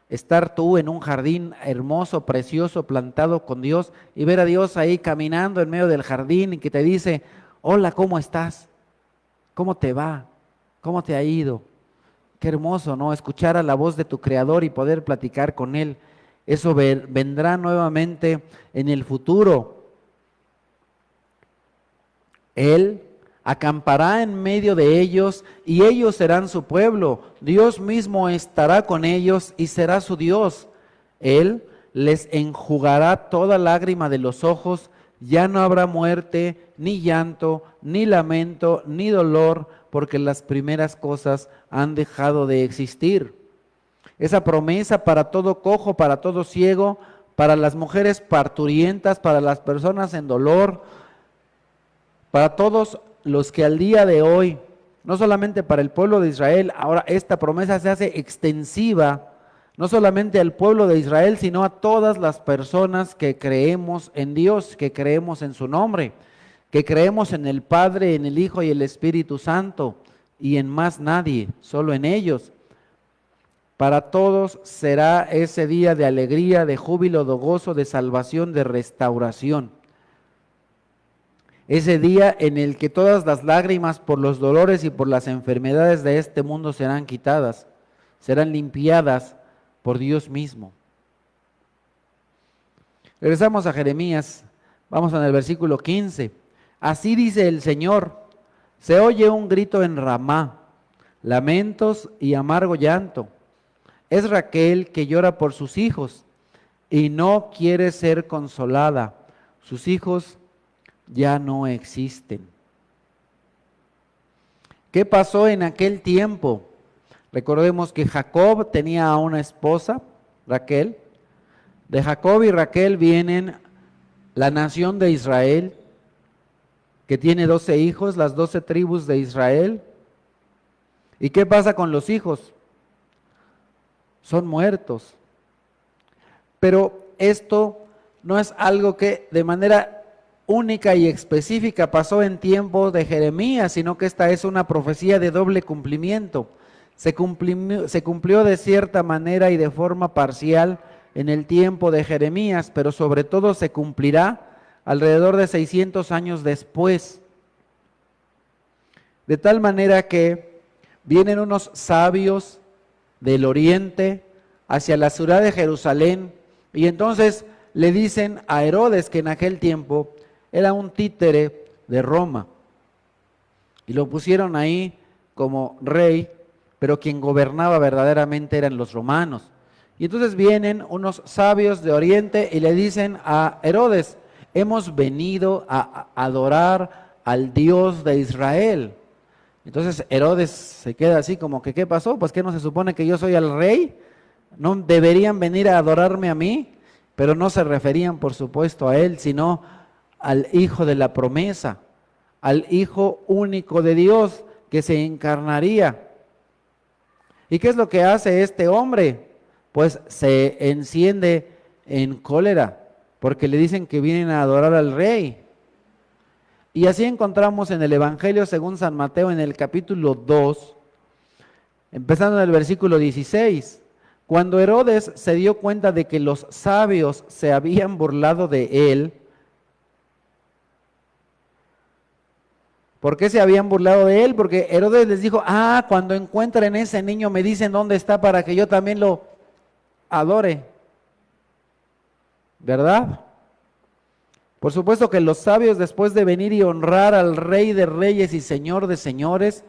estar tú en un jardín hermoso, precioso, plantado con Dios, y ver a Dios ahí caminando en medio del jardín y que te dice: hola, ¿cómo estás? ¿Cómo te va? ¿Cómo te ha ido? Qué hermoso, ¿no? Escuchar a la voz de tu Creador y poder platicar con Él. Eso vendrá nuevamente en el futuro. Él acampará en medio de ellos y ellos serán su pueblo. Dios mismo estará con ellos y será su Dios. Él les enjugará toda lágrima de los ojos. Ya no habrá muerte, ni llanto, ni lamento, ni dolor, porque las primeras cosas han dejado de existir. Esa promesa para todo cojo, para todo ciego, para las mujeres parturientas, para las personas en dolor, para todos los que al día de hoy, no solamente para el pueblo de Israel, ahora esta promesa se hace extensiva, no solamente al pueblo de Israel, sino a todas las personas que creemos en Dios, que creemos en su nombre, que creemos en el Padre, en el Hijo y el Espíritu Santo, y en más nadie, solo en ellos. Para todos será ese día de alegría, de júbilo, de gozo, de salvación, de restauración. Ese día en el que todas las lágrimas por los dolores y por las enfermedades de este mundo serán quitadas, serán limpiadas por Dios mismo. Regresamos a Jeremías, vamos en el versículo 15. Así dice el Señor: se oye un grito en Ramá, lamentos y amargo llanto. Es Raquel que llora por sus hijos y no quiere ser consolada. Sus hijos ya no existen. ¿Qué pasó en aquel tiempo? Recordemos que Jacob tenía a una esposa, Raquel. De Jacob y Raquel vienen la nación de Israel, que tiene 12 hijos, las 12 tribus de Israel. ¿Y qué pasa con los hijos? Son muertos. Pero esto no es algo que de manera única y específica pasó en tiempo de Jeremías, sino que esta es una profecía de doble cumplimiento. Se cumplió de cierta manera y de forma parcial en el tiempo de Jeremías, pero sobre todo se cumplirá alrededor de 600 años después. De tal manera que vienen unos sabios del oriente hacia la ciudad de Jerusalén y entonces le dicen a Herodes, que en aquel tiempo era un títere de Roma, y lo pusieron ahí como rey, pero quien gobernaba verdaderamente eran los romanos. Y entonces vienen unos sabios de oriente y le dicen a Herodes: hemos venido a adorar al Dios de Israel. Entonces Herodes se queda así como que: ¿qué pasó? Pues ¿qué no se supone que yo soy el rey? ¿No deberían venir a adorarme a mí? Pero no se referían, por supuesto, a él, sino al Hijo de la promesa, al Hijo único de Dios que se encarnaría. ¿Y qué es lo que hace este hombre? Pues se enciende en cólera porque le dicen que vienen a adorar al rey. Y así encontramos en el Evangelio según San Mateo en el capítulo 2, empezando en el versículo 16. Cuando Herodes se dio cuenta de que los sabios se habían burlado de él, ¿por qué se habían burlado de él? Porque Herodes les dijo, cuando encuentren ese niño me dicen dónde está para que yo también lo adore. ¿Verdad? Por supuesto que los sabios, después de venir y honrar al Rey de Reyes y Señor de Señores,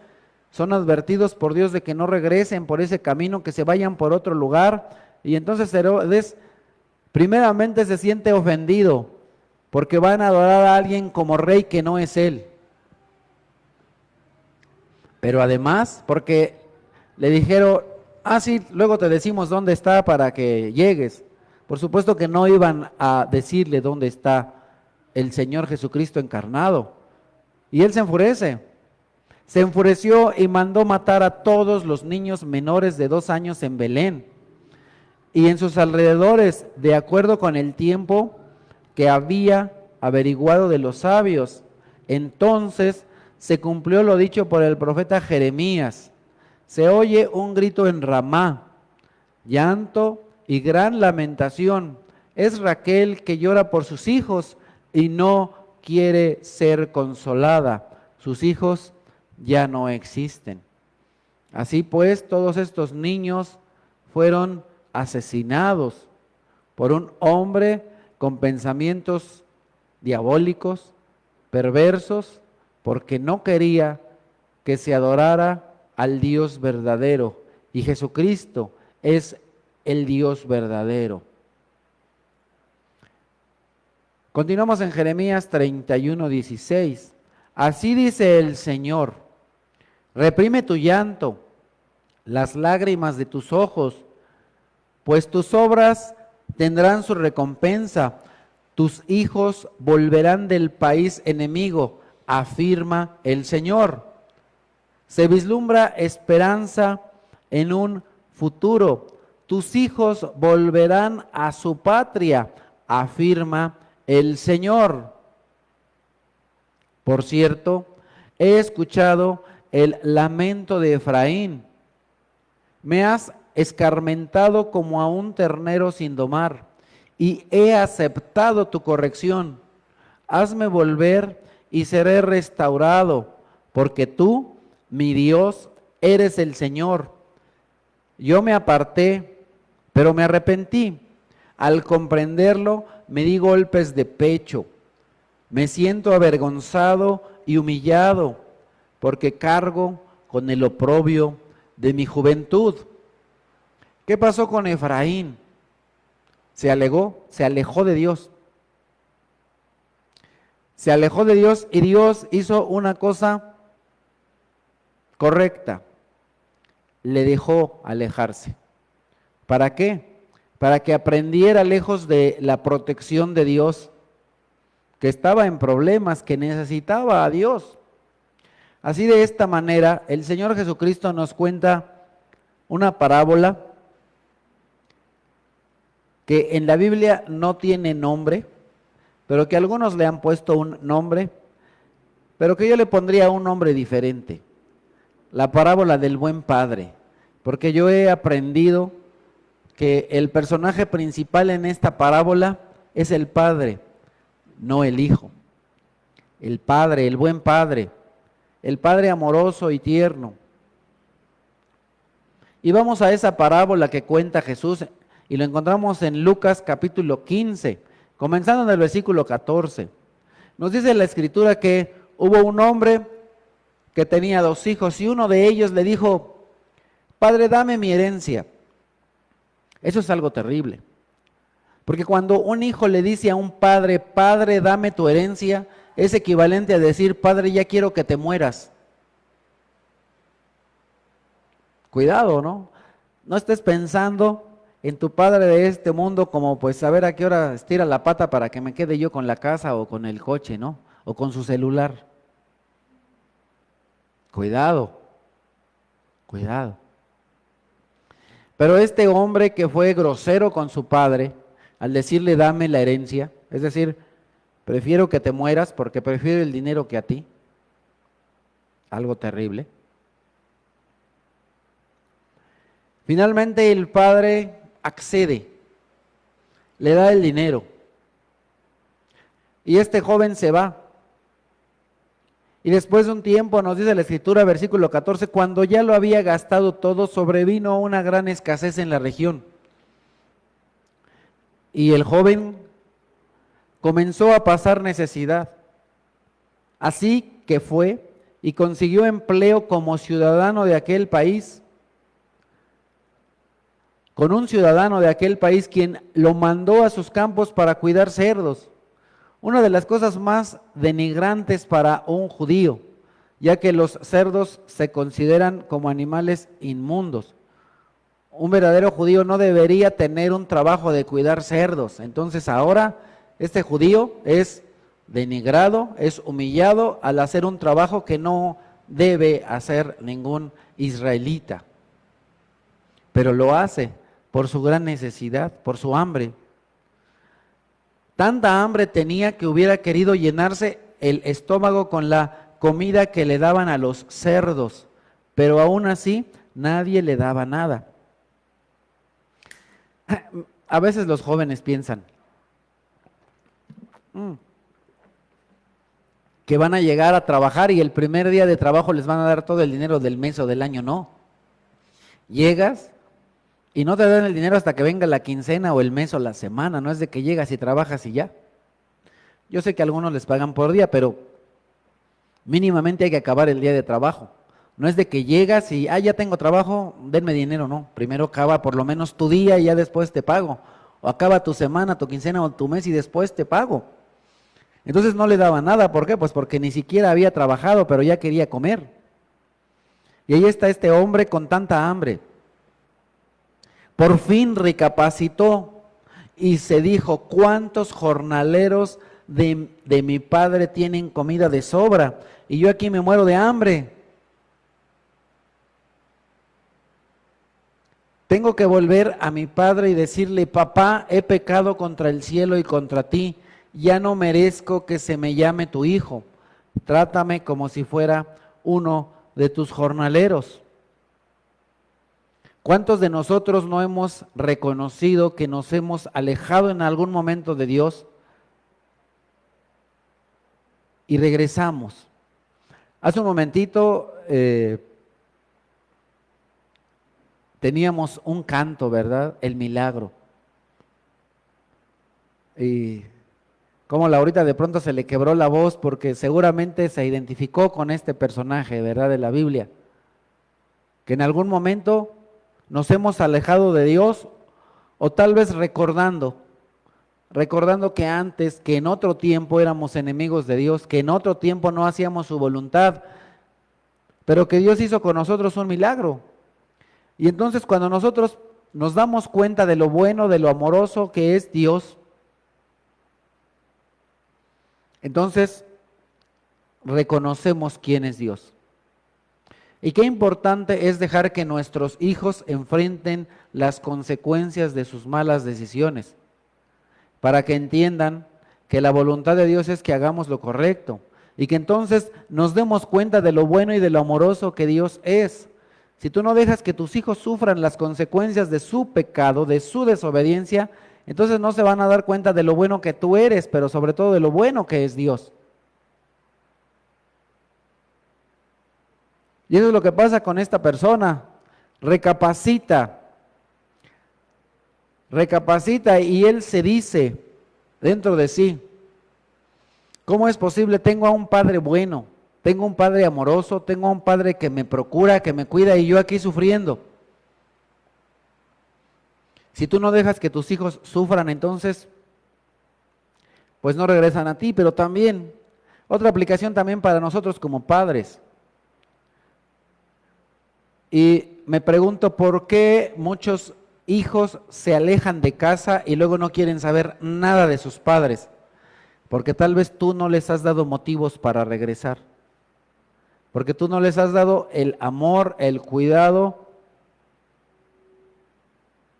son advertidos por Dios de que no regresen por ese camino, que se vayan por otro lugar. Y entonces Herodes primeramente se siente ofendido porque van a adorar a alguien como rey que no es él. Pero además porque le dijeron, sí, luego te decimos dónde está para que llegues. Por supuesto que no iban a decirle dónde está el Señor Jesucristo encarnado. Y él se enfurece. Se enfureció y mandó matar a todos los niños menores de 2 años en Belén y en sus alrededores, de acuerdo con el tiempo que había averiguado de los sabios. Entonces se cumplió lo dicho por el profeta Jeremías. Se oye un grito en Ramá, llanto y gran lamentación. Es Raquel que llora por sus hijos y no quiere ser consolada. Sus hijos ya no existen. Así pues, todos estos niños fueron asesinados por un hombre con pensamientos diabólicos, perversos, porque no quería que se adorara al Dios verdadero. Y Jesucristo es el Dios verdadero. Continuamos en Jeremías 31:16. Así dice el Señor: reprime tu llanto, las lágrimas de tus ojos, pues tus obras tendrán su recompensa, tus hijos volverán del país enemigo, afirma el Señor. Se vislumbra esperanza en un futuro, tus hijos volverán a su patria, afirma el Señor. Por cierto, he escuchado el lamento de Efraín. Me has escarmentado como a un ternero sin domar, y he aceptado tu corrección. Hazme volver y seré restaurado, porque tú, mi Dios, eres el Señor. Yo me aparté, pero me arrepentí. Al comprenderlo, me di golpes de pecho. Me siento avergonzado y humillado, porque cargo con el oprobio de mi juventud. ¿Qué pasó con Efraín? Se alejó de Dios. Se alejó de Dios y Dios hizo una cosa correcta. Le dejó alejarse. ¿Para qué? Para que aprendiera lejos de la protección de Dios, que estaba en problemas, que necesitaba a Dios. Así, de esta manera, el Señor Jesucristo nos cuenta una parábola que en la Biblia no tiene nombre, pero que algunos le han puesto un nombre, pero que yo le pondría un nombre diferente: la parábola del buen padre, porque yo he aprendido que el personaje principal en esta parábola es el padre, no el hijo. El padre, el buen padre, el padre amoroso y tierno. Y vamos a esa parábola que cuenta Jesús, y lo encontramos en Lucas capítulo 15, comenzando en el versículo 14. Nos dice la Escritura que hubo un hombre que tenía 2 hijos, y uno de ellos le dijo: Padre, dame mi herencia. Eso es algo terrible, porque cuando un hijo le dice a un padre: Padre, dame tu herencia, es equivalente a decir: Padre, ya quiero que te mueras. Cuidado, ¿no? No estés pensando en tu padre de este mundo como, pues, a ver a qué hora estira la pata para que me quede yo con la casa o con el coche, ¿no? O con su celular. Cuidado, cuidado. Pero este hombre que fue grosero con su padre, al decirle: dame la herencia, Es decir, prefiero que te mueras porque prefiero el dinero que a ti. Algo terrible. Finalmente el padre accede, le da el dinero y este joven se va. Y después de un tiempo, nos dice la Escritura, versículo 14, cuando ya lo había gastado todo, sobrevino una gran escasez en la región. Y el joven comenzó a pasar necesidad. Así que fue y consiguió empleo como ciudadano de aquel país, con un ciudadano de aquel país quien lo mandó a sus campos para cuidar cerdos. Una de las cosas más denigrantes para un judío, ya que los cerdos se consideran como animales inmundos. Un verdadero judío no debería tener un trabajo de cuidar cerdos. Entonces ahora este judío es denigrado, es humillado al hacer un trabajo que no debe hacer ningún israelita. Pero lo hace por su gran necesidad, por su hambre. Tanta hambre tenía que hubiera querido llenarse el estómago con la comida que le daban a los cerdos, pero aún así nadie le daba nada. A veces los jóvenes piensan que van a llegar a trabajar y el primer día de trabajo les van a dar todo el dinero del mes o del año. No. Llegas y no te dan el dinero hasta que venga la quincena o el mes o la semana. No es de que llegas y trabajas y ya. Yo sé que a algunos les pagan por día, pero mínimamente hay que acabar el día de trabajo. No es de que llegas y, ya tengo trabajo, denme dinero. No, primero acaba por lo menos tu día y ya después te pago. O acaba tu semana, tu quincena o tu mes y después te pago. Entonces no le daba nada. ¿Por qué? Pues porque ni siquiera había trabajado, pero ya quería comer. Y ahí está este hombre con tanta hambre. Por fin recapacitó y se dijo, ¿cuántos jornaleros de mi padre tienen comida de sobra? Y yo aquí me muero de hambre. Tengo que volver a mi padre y decirle, papá, he pecado contra el cielo y contra ti. Ya no merezco que se me llame tu hijo. Trátame como si fuera uno de tus jornaleros. ¿Cuántos de nosotros no hemos reconocido que nos hemos alejado en algún momento de Dios y regresamos? Hace un momentito teníamos un canto, ¿verdad? El milagro. Y como Laurita de pronto se le quebró la voz porque seguramente se identificó con este personaje, ¿verdad? De la Biblia. Que en algún momento nos hemos alejado de Dios o tal vez recordando que antes, que en otro tiempo éramos enemigos de Dios, que en otro tiempo no hacíamos su voluntad, pero que Dios hizo con nosotros un milagro. Y entonces cuando nosotros nos damos cuenta de lo bueno, de lo amoroso que es Dios, entonces reconocemos quién es Dios. Y qué importante es dejar que nuestros hijos enfrenten las consecuencias de sus malas decisiones, para que entiendan que la voluntad de Dios es que hagamos lo correcto y que entonces nos demos cuenta de lo bueno y de lo amoroso que Dios es. Si tú no dejas que tus hijos sufran las consecuencias de su pecado, de su desobediencia, entonces no se van a dar cuenta de lo bueno que tú eres, pero sobre todo de lo bueno que es Dios. Y eso es lo que pasa con esta persona. Recapacita y él se dice dentro de sí, ¿cómo es posible? Tengo a un padre bueno, tengo un padre amoroso, tengo a un padre que me procura, que me cuida y yo aquí sufriendo. Si tú no dejas que tus hijos sufran, entonces, pues no regresan a ti, pero también, otra aplicación también para nosotros como padres. Y me pregunto por qué muchos hijos se alejan de casa y luego no quieren saber nada de sus padres, porque tal vez tú no les has dado motivos para regresar, porque tú no les has dado el amor, el cuidado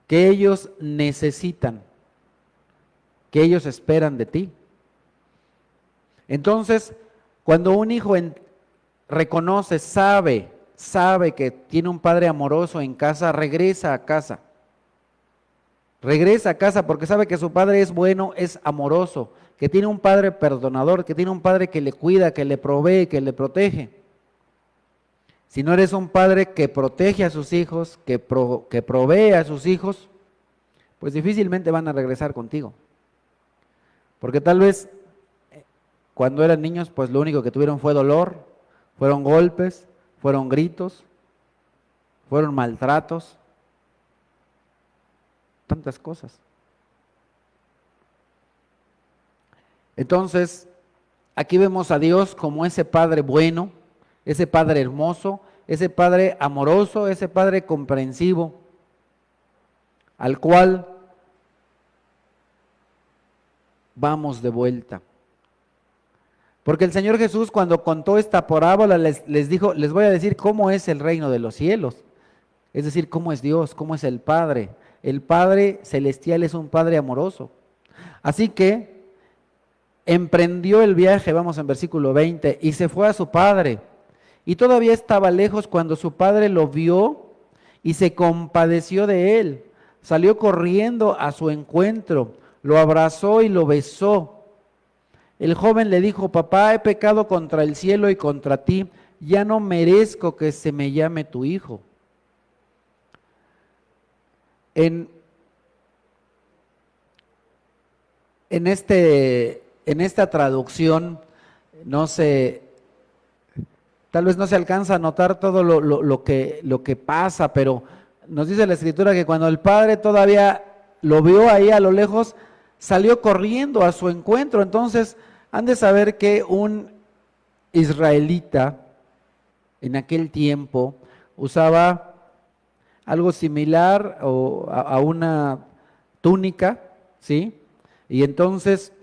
que ellos necesitan. que ellos esperan de ti. Entonces, cuando un hijo reconoce, sabe que tiene un padre amoroso en casa, regresa a casa. Regresa a casa porque sabe que su padre es bueno, es amoroso, que tiene un padre perdonador, que tiene un padre que le cuida, que le provee, que le protege. Si no eres un padre que protege a sus hijos, que provee a sus hijos, pues difícilmente van a regresar contigo. Porque tal vez cuando eran niños, pues lo único que tuvieron fue dolor, fueron golpes, fueron gritos, fueron maltratos, tantas cosas. Entonces, aquí vemos a Dios como ese Padre bueno, ese Padre hermoso, ese Padre amoroso, ese Padre comprensivo, al cual vamos de vuelta. Porque el Señor Jesús, cuando contó esta parábola, les dijo, les voy a decir cómo es el reino de los cielos. Es decir, cómo es Dios, cómo es el Padre. El Padre celestial es un Padre amoroso. Así que emprendió el viaje, vamos en versículo 20, y se fue a su padre. Y todavía estaba lejos cuando su padre lo vio y se compadeció de él. Salió corriendo a su encuentro, lo abrazó y lo besó. El joven le dijo, papá, he pecado contra el cielo y contra ti, ya no merezco que se me llame tu hijo. En esta traducción, tal vez no se alcanza a notar todo lo que pasa, pero nos dice la Escritura que cuando el padre todavía lo vio ahí a lo lejos, salió corriendo a su encuentro. Entonces, han de saber que un israelita en aquel tiempo usaba algo similar a una túnica, ¿sí? Y entonces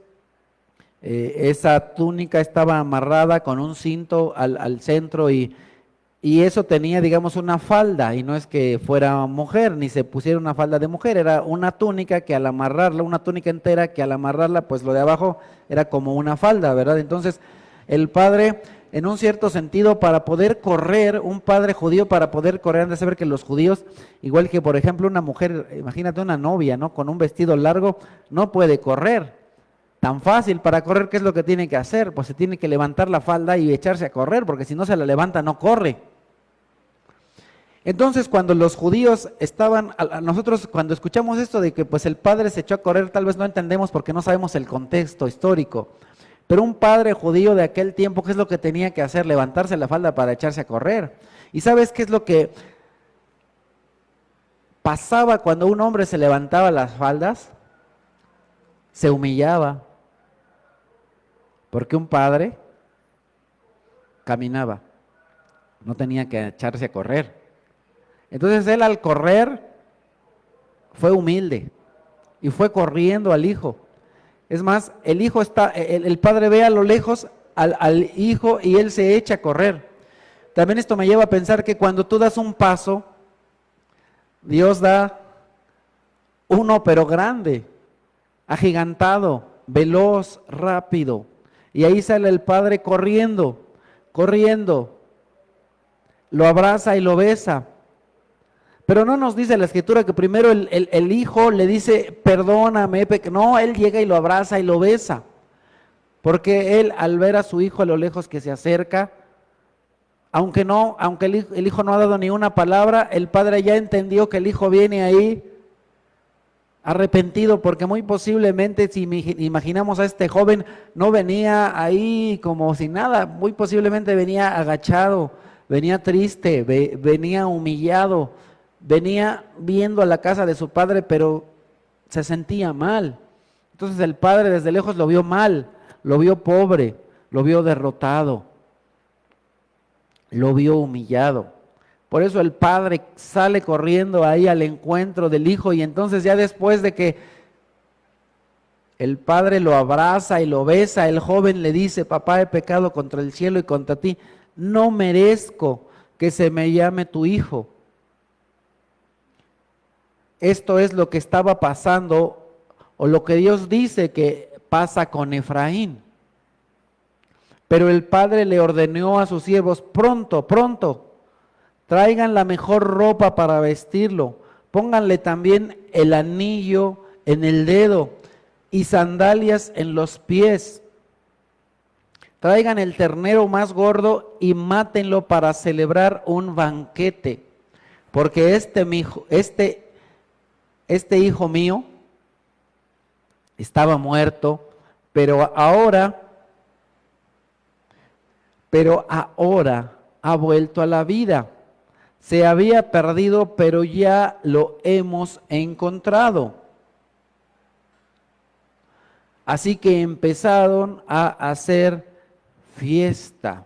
esa túnica estaba amarrada con un cinto al centro y eso tenía, digamos, una falda, y no es que fuera mujer, ni se pusiera una falda de mujer, era una túnica que al amarrarla, una túnica entera que al amarrarla, pues lo de abajo era como una falda, ¿verdad? Entonces el padre, en un cierto sentido, para poder correr, un padre judío para poder correr, han de saber que los judíos, igual que por ejemplo una mujer, imagínate una novia, ¿no? Con un vestido largo, no puede correr tan fácil. Para correr, ¿qué es lo que tiene que hacer? Pues se tiene que levantar la falda y echarse a correr, porque si no se la levanta no corre. Entonces, cuando los judíos estaban, nosotros cuando escuchamos esto de que pues el padre se echó a correr, tal vez no entendemos porque no sabemos el contexto histórico. Pero un padre judío de aquel tiempo, ¿qué es lo que tenía que hacer? Levantarse la falda para echarse a correr. ¿Y sabes qué es lo que pasaba cuando un hombre se levantaba las faldas? Se humillaba. Porque un padre caminaba, no tenía que echarse a correr. Entonces él al correr fue humilde y fue corriendo al hijo. Es más, el padre ve a lo lejos al hijo y él se echa a correr. También esto me lleva a pensar que cuando tú das un paso, Dios da uno pero grande, agigantado, veloz, rápido. Y ahí sale el padre corriendo, lo abraza y lo besa. Pero no nos dice la Escritura que primero el hijo le dice, perdóname, no, él llega y lo abraza y lo besa. Porque él, al ver a su hijo a lo lejos que se acerca, aunque el hijo no ha dado ni una palabra, el padre ya entendió que el hijo viene ahí arrepentido, porque muy posiblemente, si imaginamos a este joven, no venía ahí como sin nada, muy posiblemente venía agachado, venía triste, venía humillado, venía viendo a la casa de su padre, pero se sentía mal. Entonces el padre desde lejos lo vio mal, lo vio pobre, lo vio derrotado, lo vio humillado. Por eso el padre sale corriendo ahí al encuentro del hijo, y entonces ya después de que el padre lo abraza y lo besa, el joven le dice, papá, he pecado contra el cielo y contra ti, no merezco que se me llame tu hijo. Esto es lo que estaba pasando o lo que Dios dice que pasa con Efraín. Pero el padre le ordenó a sus siervos: pronto, pronto, traigan la mejor ropa para vestirlo, pónganle también el anillo en el dedo y sandalias en los pies. Traigan el ternero más gordo y mátenlo para celebrar un banquete, porque este hijo mío estaba muerto, pero ahora ha vuelto a la vida. Se había perdido, pero ya lo hemos encontrado. Así que empezaron a hacer fiesta.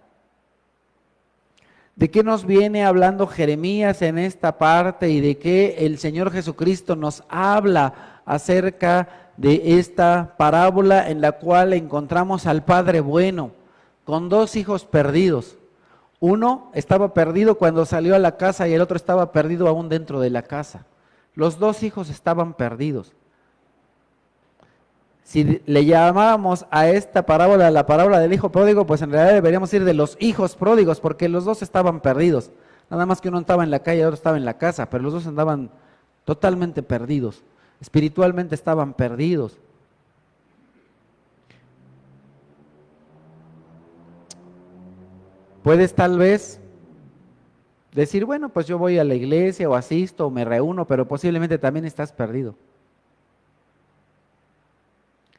¿De qué nos viene hablando Jeremías en esta parte y de qué el Señor Jesucristo nos habla acerca de esta parábola en la cual encontramos al Padre bueno con dos hijos perdidos? Uno estaba perdido cuando salió a la casa y el otro estaba perdido aún dentro de la casa. Los dos hijos estaban perdidos. Si le llamábamos a esta parábola la parábola del hijo pródigo, pues en realidad deberíamos ir de los hijos pródigos, porque los dos estaban perdidos. Nada más que uno estaba en la calle y el otro estaba en la casa, pero los dos andaban totalmente perdidos. Espiritualmente estaban perdidos. Puedes tal vez decir, bueno, pues yo voy a la iglesia o asisto o me reúno, pero posiblemente también estás perdido.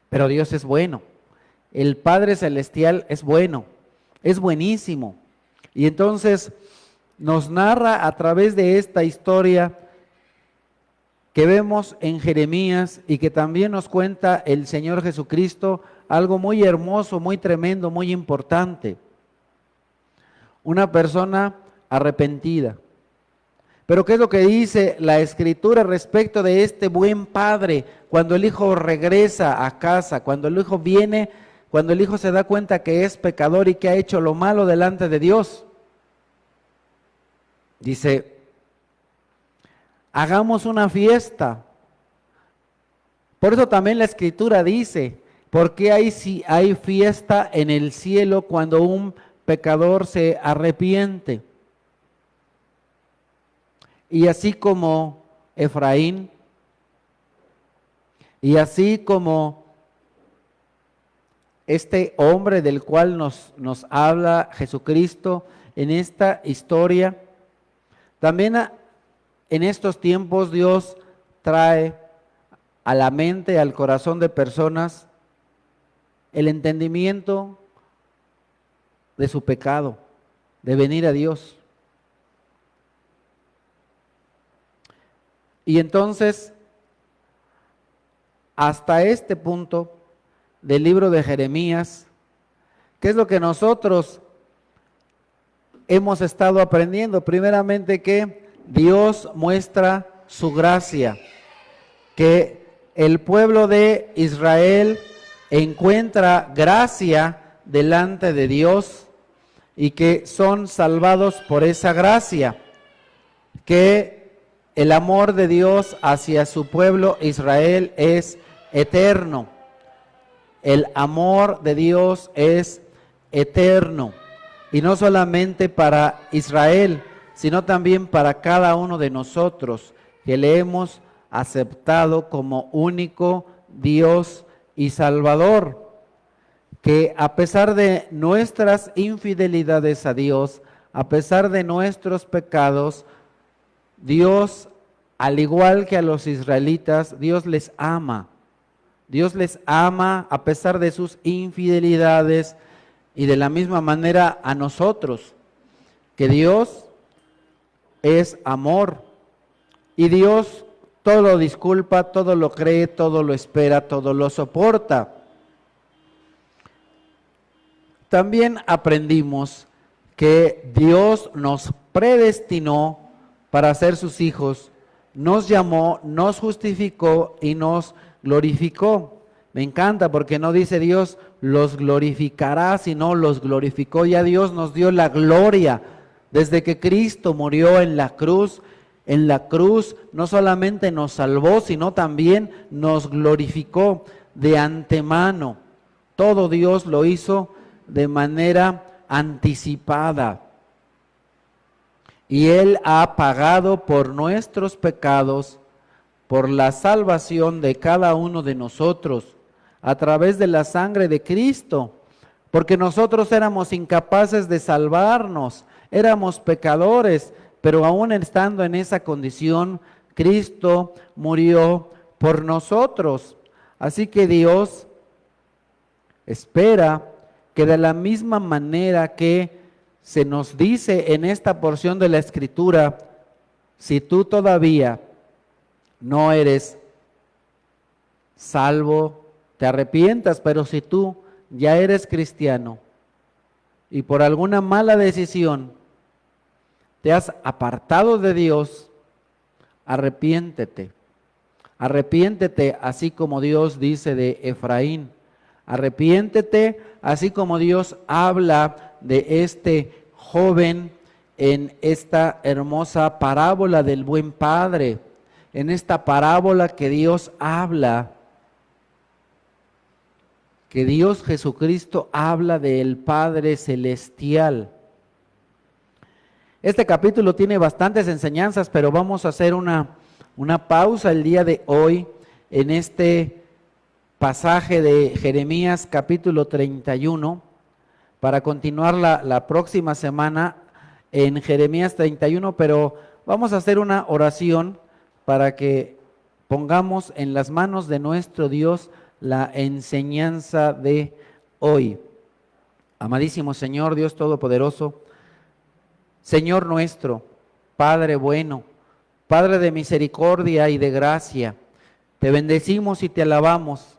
Pero Dios es bueno. El Padre Celestial es bueno, es buenísimo. Y entonces nos narra a través de esta historia que vemos en Jeremías y que también nos cuenta el Señor Jesucristo, algo muy hermoso, muy tremendo, muy importante. Una persona arrepentida. Pero ¿qué es lo que dice la Escritura respecto de este buen padre cuando el hijo regresa a casa, cuando el hijo viene, cuando el hijo se da cuenta que es pecador y que ha hecho lo malo delante de Dios? Dice, hagamos una fiesta. Por eso también la Escritura dice, ¿por qué hay fiesta en el cielo cuando un pecador se arrepiente? Y así como Efraín, y así como este hombre del cual nos habla Jesucristo en esta historia, también en estos tiempos Dios trae a la mente, al corazón de personas, el entendimiento de su pecado, de venir a Dios. Y entonces, hasta este punto del libro de Jeremías, ¿qué es lo que nosotros hemos estado aprendiendo? Primeramente, que Dios muestra su gracia, que el pueblo de Israel encuentra gracia delante de Dios y que son salvados por esa gracia, que el amor de Dios hacia su pueblo Israel es eterno. El amor de Dios es eterno. Y no solamente para Israel, sino también para cada uno de nosotros que le hemos aceptado como único Dios y Salvador. Que a pesar de nuestras infidelidades a Dios, a pesar de nuestros pecados, Dios, al igual que a los israelitas, Dios les ama. Dios les ama a pesar de sus infidelidades y de la misma manera a nosotros, que Dios es amor y Dios todo lo disculpa, todo lo cree, todo lo espera, todo lo soporta. También aprendimos que Dios nos predestinó para ser sus hijos, nos llamó, nos justificó y nos glorificó. Me encanta porque no dice Dios los glorificará, sino los glorificó. Ya Dios nos dio la gloria desde que Cristo murió en la cruz En la cruz no solamente nos salvó, sino también nos glorificó de antemano. Todo Dios lo hizo de manera anticipada. Y Él ha pagado por nuestros pecados, por la salvación de cada uno de nosotros, a través de la sangre de Cristo, porque nosotros éramos incapaces de salvarnos, éramos pecadores, pero aún estando en esa condición, Cristo murió por nosotros. Así que Dios espera que de la misma manera que se nos dice en esta porción de la Escritura, si tú todavía no eres salvo, te arrepientas, pero si tú ya eres cristiano y por alguna mala decisión te has apartado de Dios, arrepiéntete. Arrepiéntete así como Dios dice de Efraín. Arrepiéntete así como Dios habla de este joven en esta hermosa parábola del buen padre. En esta parábola que Dios habla, que Dios Jesucristo habla del Padre Celestial. Este capítulo tiene bastantes enseñanzas, pero vamos a hacer una pausa el día de hoy en este pasaje de Jeremías capítulo 31 para continuar la próxima semana en Jeremías 31, pero vamos a hacer una oración para que pongamos en las manos de nuestro Dios la enseñanza de hoy. Amadísimo Señor, Dios Todopoderoso, Señor nuestro, Padre bueno, Padre de misericordia y de gracia, te bendecimos y te alabamos.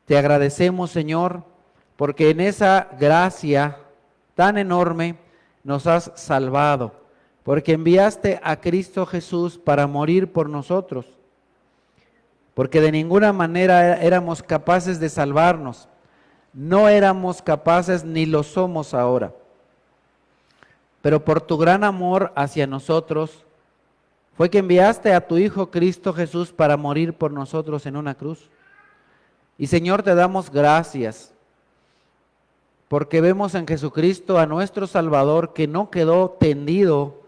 Te agradecemos, Señor, porque en esa gracia tan enorme nos has salvado, porque enviaste a Cristo Jesús para morir por nosotros, porque de ninguna manera éramos capaces de salvarnos, no éramos capaces ni lo somos ahora. Pero por tu gran amor hacia nosotros, fue que enviaste a tu Hijo Cristo Jesús para morir por nosotros en una cruz. Y Señor, te damos gracias, porque vemos en Jesucristo a nuestro Salvador que no quedó tendido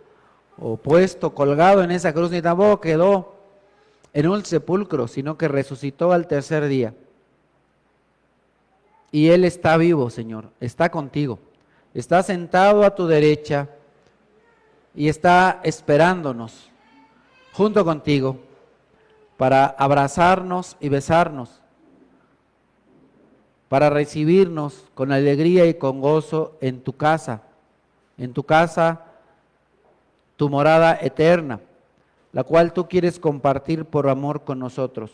o puesto, colgado en esa cruz, ni tampoco quedó en un sepulcro, sino que resucitó al tercer día. Y Él está vivo, Señor, está contigo. Está sentado a tu derecha y está esperándonos junto contigo para abrazarnos y besarnos, para recibirnos con alegría y con gozo en tu casa, tu morada eterna, la cual tú quieres compartir por amor con nosotros.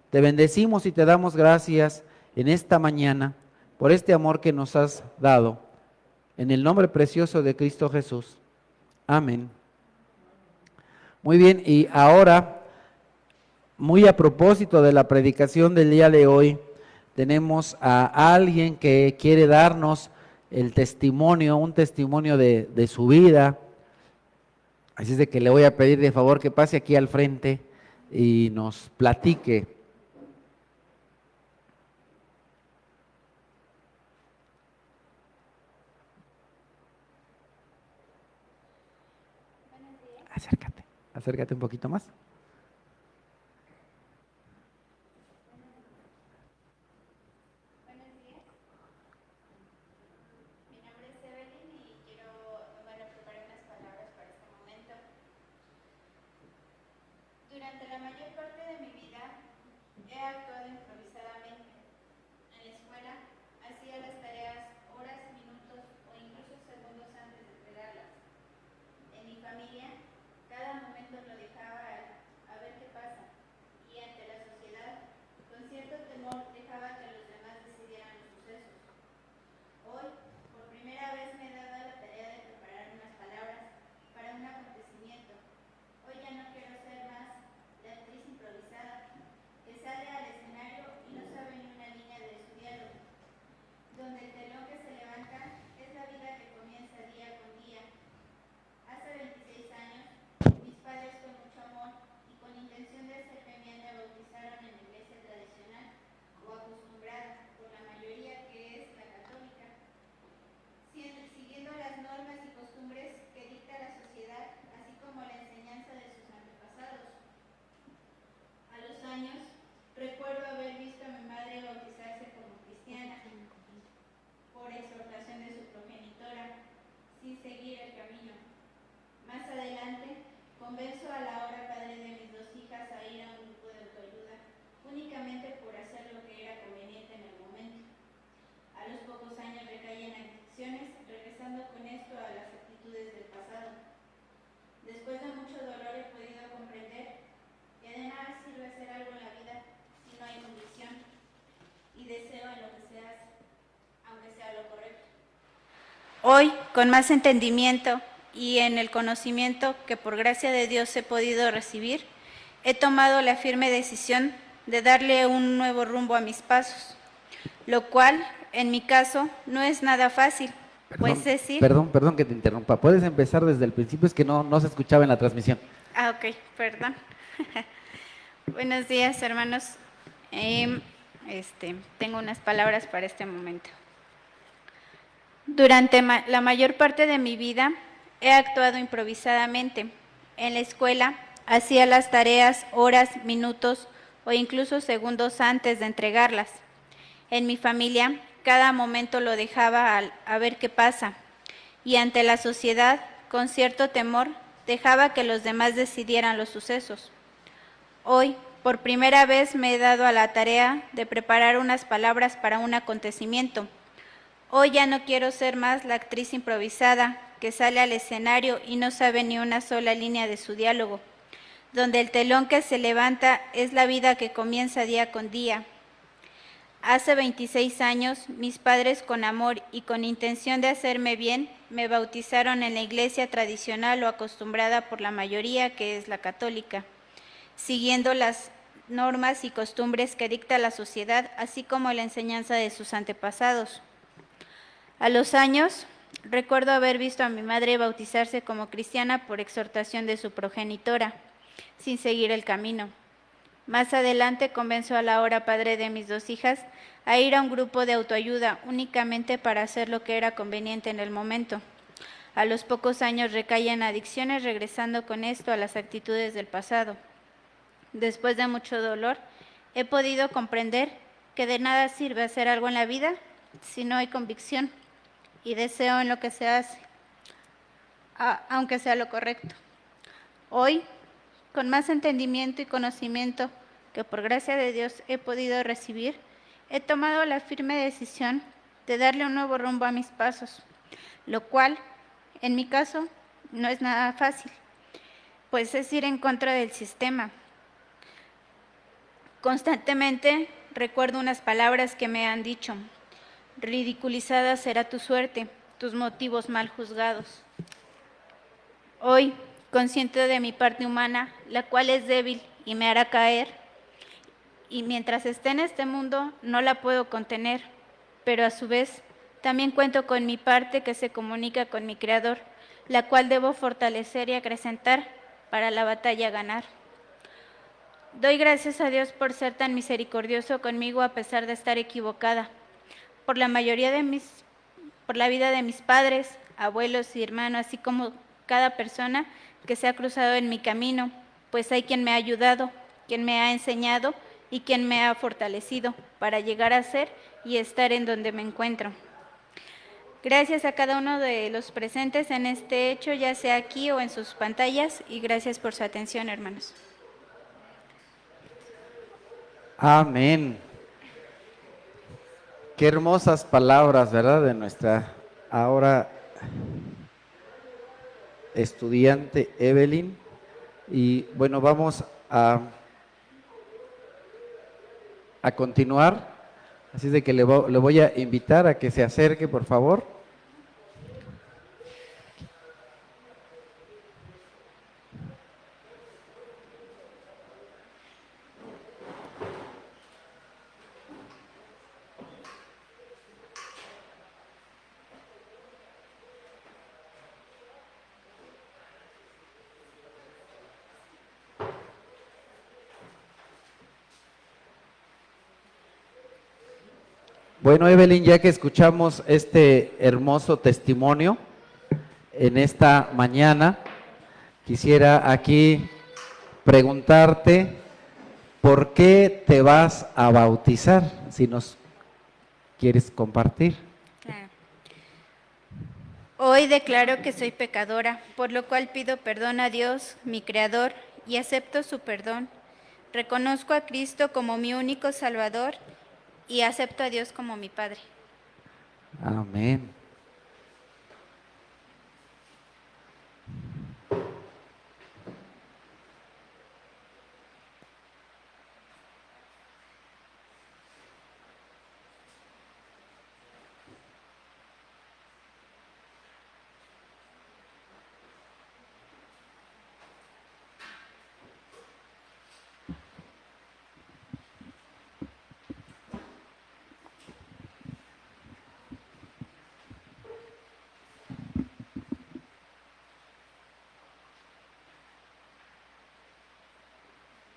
Te bendecimos y te damos gracias en esta mañana por este amor que nos has dado. En el nombre precioso de Cristo Jesús. Amén. Muy bien, y ahora, muy a propósito de la predicación del día de hoy, tenemos a alguien que quiere darnos el testimonio, un testimonio de su vida. Así es de que le voy a pedir de favor que pase aquí al frente y nos platique. Acércate un poquito más. Durante la mayor parte de mi vida he actuado improvisadamente. En la escuela hacía las tareas horas, minutos o incluso segundos antes de entregarlas. En mi familia, cada momento lo dejaba Convenzo a la hora padre de mis dos hijas a ir a un grupo de autoayuda, únicamente por hacer lo que era conveniente en el momento. A los pocos años recaí en adicciones, regresando con esto a las actitudes del pasado. Después de mucho dolor he podido comprender que de nada sirve hacer algo en la vida si no hay convicción y deseo en lo que se hace, aunque sea lo correcto. Hoy, con más entendimiento y en el conocimiento que por gracia de Dios he podido recibir, he tomado la firme decisión de darle un nuevo rumbo a mis pasos, lo cual, en mi caso, no es nada fácil, pues es ir... Perdón que te interrumpa. ¿Puedes empezar desde el principio? Es que no se escuchaba en la transmisión. Ah, ok, perdón. Buenos días, hermanos. Tengo unas palabras para este momento. Durante la mayor parte de mi vida he actuado improvisadamente. En la escuela hacía las tareas horas, minutos o incluso segundos antes de entregarlas. En mi familia, cada momento lo dejaba a ver qué pasa. Y ante la sociedad, con cierto temor, dejaba que los demás decidieran los sucesos. Hoy, por primera vez, me he dado a la tarea de preparar unas palabras para un acontecimiento. Hoy ya no quiero ser más la actriz improvisada que sale al escenario y no sabe ni una sola línea de su diálogo, donde el telón que se levanta es la vida que comienza día con día. Hace 26 años, mis padres, con amor y con intención de hacerme bien, me bautizaron en la iglesia tradicional o acostumbrada por la mayoría, que es la católica, siguiendo las normas y costumbres que dicta la sociedad, así como la enseñanza de sus antepasados. A los años, recuerdo haber visto a mi madre bautizarse como cristiana por exhortación de su progenitora, sin seguir el camino. Más adelante convenció a la hora padre de mis dos hijas a ir a un grupo de autoayuda únicamente para hacer lo que era conveniente en el momento. A los pocos años recaí en adicciones, regresando con esto a las actitudes del pasado. Después de mucho dolor, he podido comprender que de nada sirve hacer algo en la vida si no hay convicción y deseo en lo que se hace, aunque sea lo correcto. Hoy, con más entendimiento y conocimiento que por gracia de Dios he podido recibir, he tomado la firme decisión de darle un nuevo rumbo a mis pasos, lo cual, en mi caso, no es nada fácil, pues es ir en contra del sistema. Constantemente recuerdo unas palabras que me han dicho: ridiculizada será tu suerte, tus motivos mal juzgados. Hoy, consciente de mi parte humana, la cual es débil y me hará caer, y mientras esté en este mundo no la puedo contener, pero a su vez también cuento con mi parte que se comunica con mi Creador, la cual debo fortalecer y acrecentar para la batalla a ganar. Doy gracias a Dios por ser tan misericordioso conmigo a pesar de estar equivocada, por la vida de mis padres, abuelos y hermanos, así como cada persona que se ha cruzado en mi camino, pues hay quien me ha ayudado, quien me ha enseñado y quien me ha fortalecido para llegar a ser y estar en donde me encuentro. Gracias a cada uno de los presentes en este hecho, ya sea aquí o en sus pantallas, y gracias por su atención, hermanos. Amén. Qué hermosas palabras, ¿verdad? De nuestra ahora estudiante Evelyn. Y bueno, vamos a continuar. Así de que le voy a invitar a que se acerque, por favor. Bueno, Evelyn, ya que escuchamos este hermoso testimonio en esta mañana, quisiera aquí preguntarte, ¿por qué te vas a bautizar? Si nos quieres compartir. Claro. Hoy declaro que soy pecadora, por lo cual pido perdón a Dios, mi Creador, y acepto su perdón. Reconozco a Cristo como mi único Salvador y acepto a Dios como mi Padre. Amén.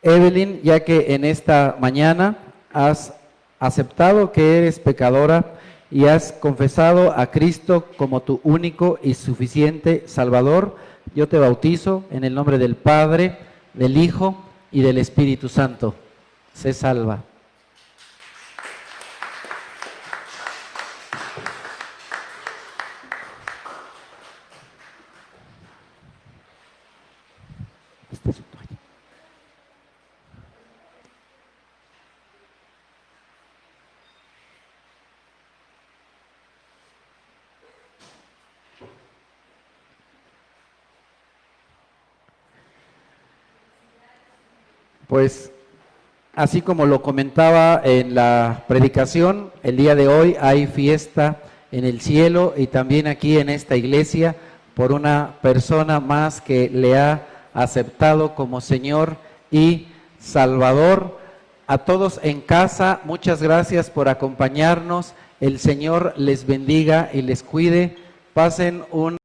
Evelyn, ya que en esta mañana has aceptado que eres pecadora y has confesado a Cristo como tu único y suficiente Salvador, yo te bautizo en el nombre del Padre, del Hijo y del Espíritu Santo. Sé salva. Pues así como lo comentaba en la predicación, el día de hoy hay fiesta en el cielo y también aquí en esta iglesia por una persona más que le ha aceptado como Señor y Salvador. A todos en casa, muchas gracias por acompañarnos. El Señor les bendiga y les cuide. Pasen un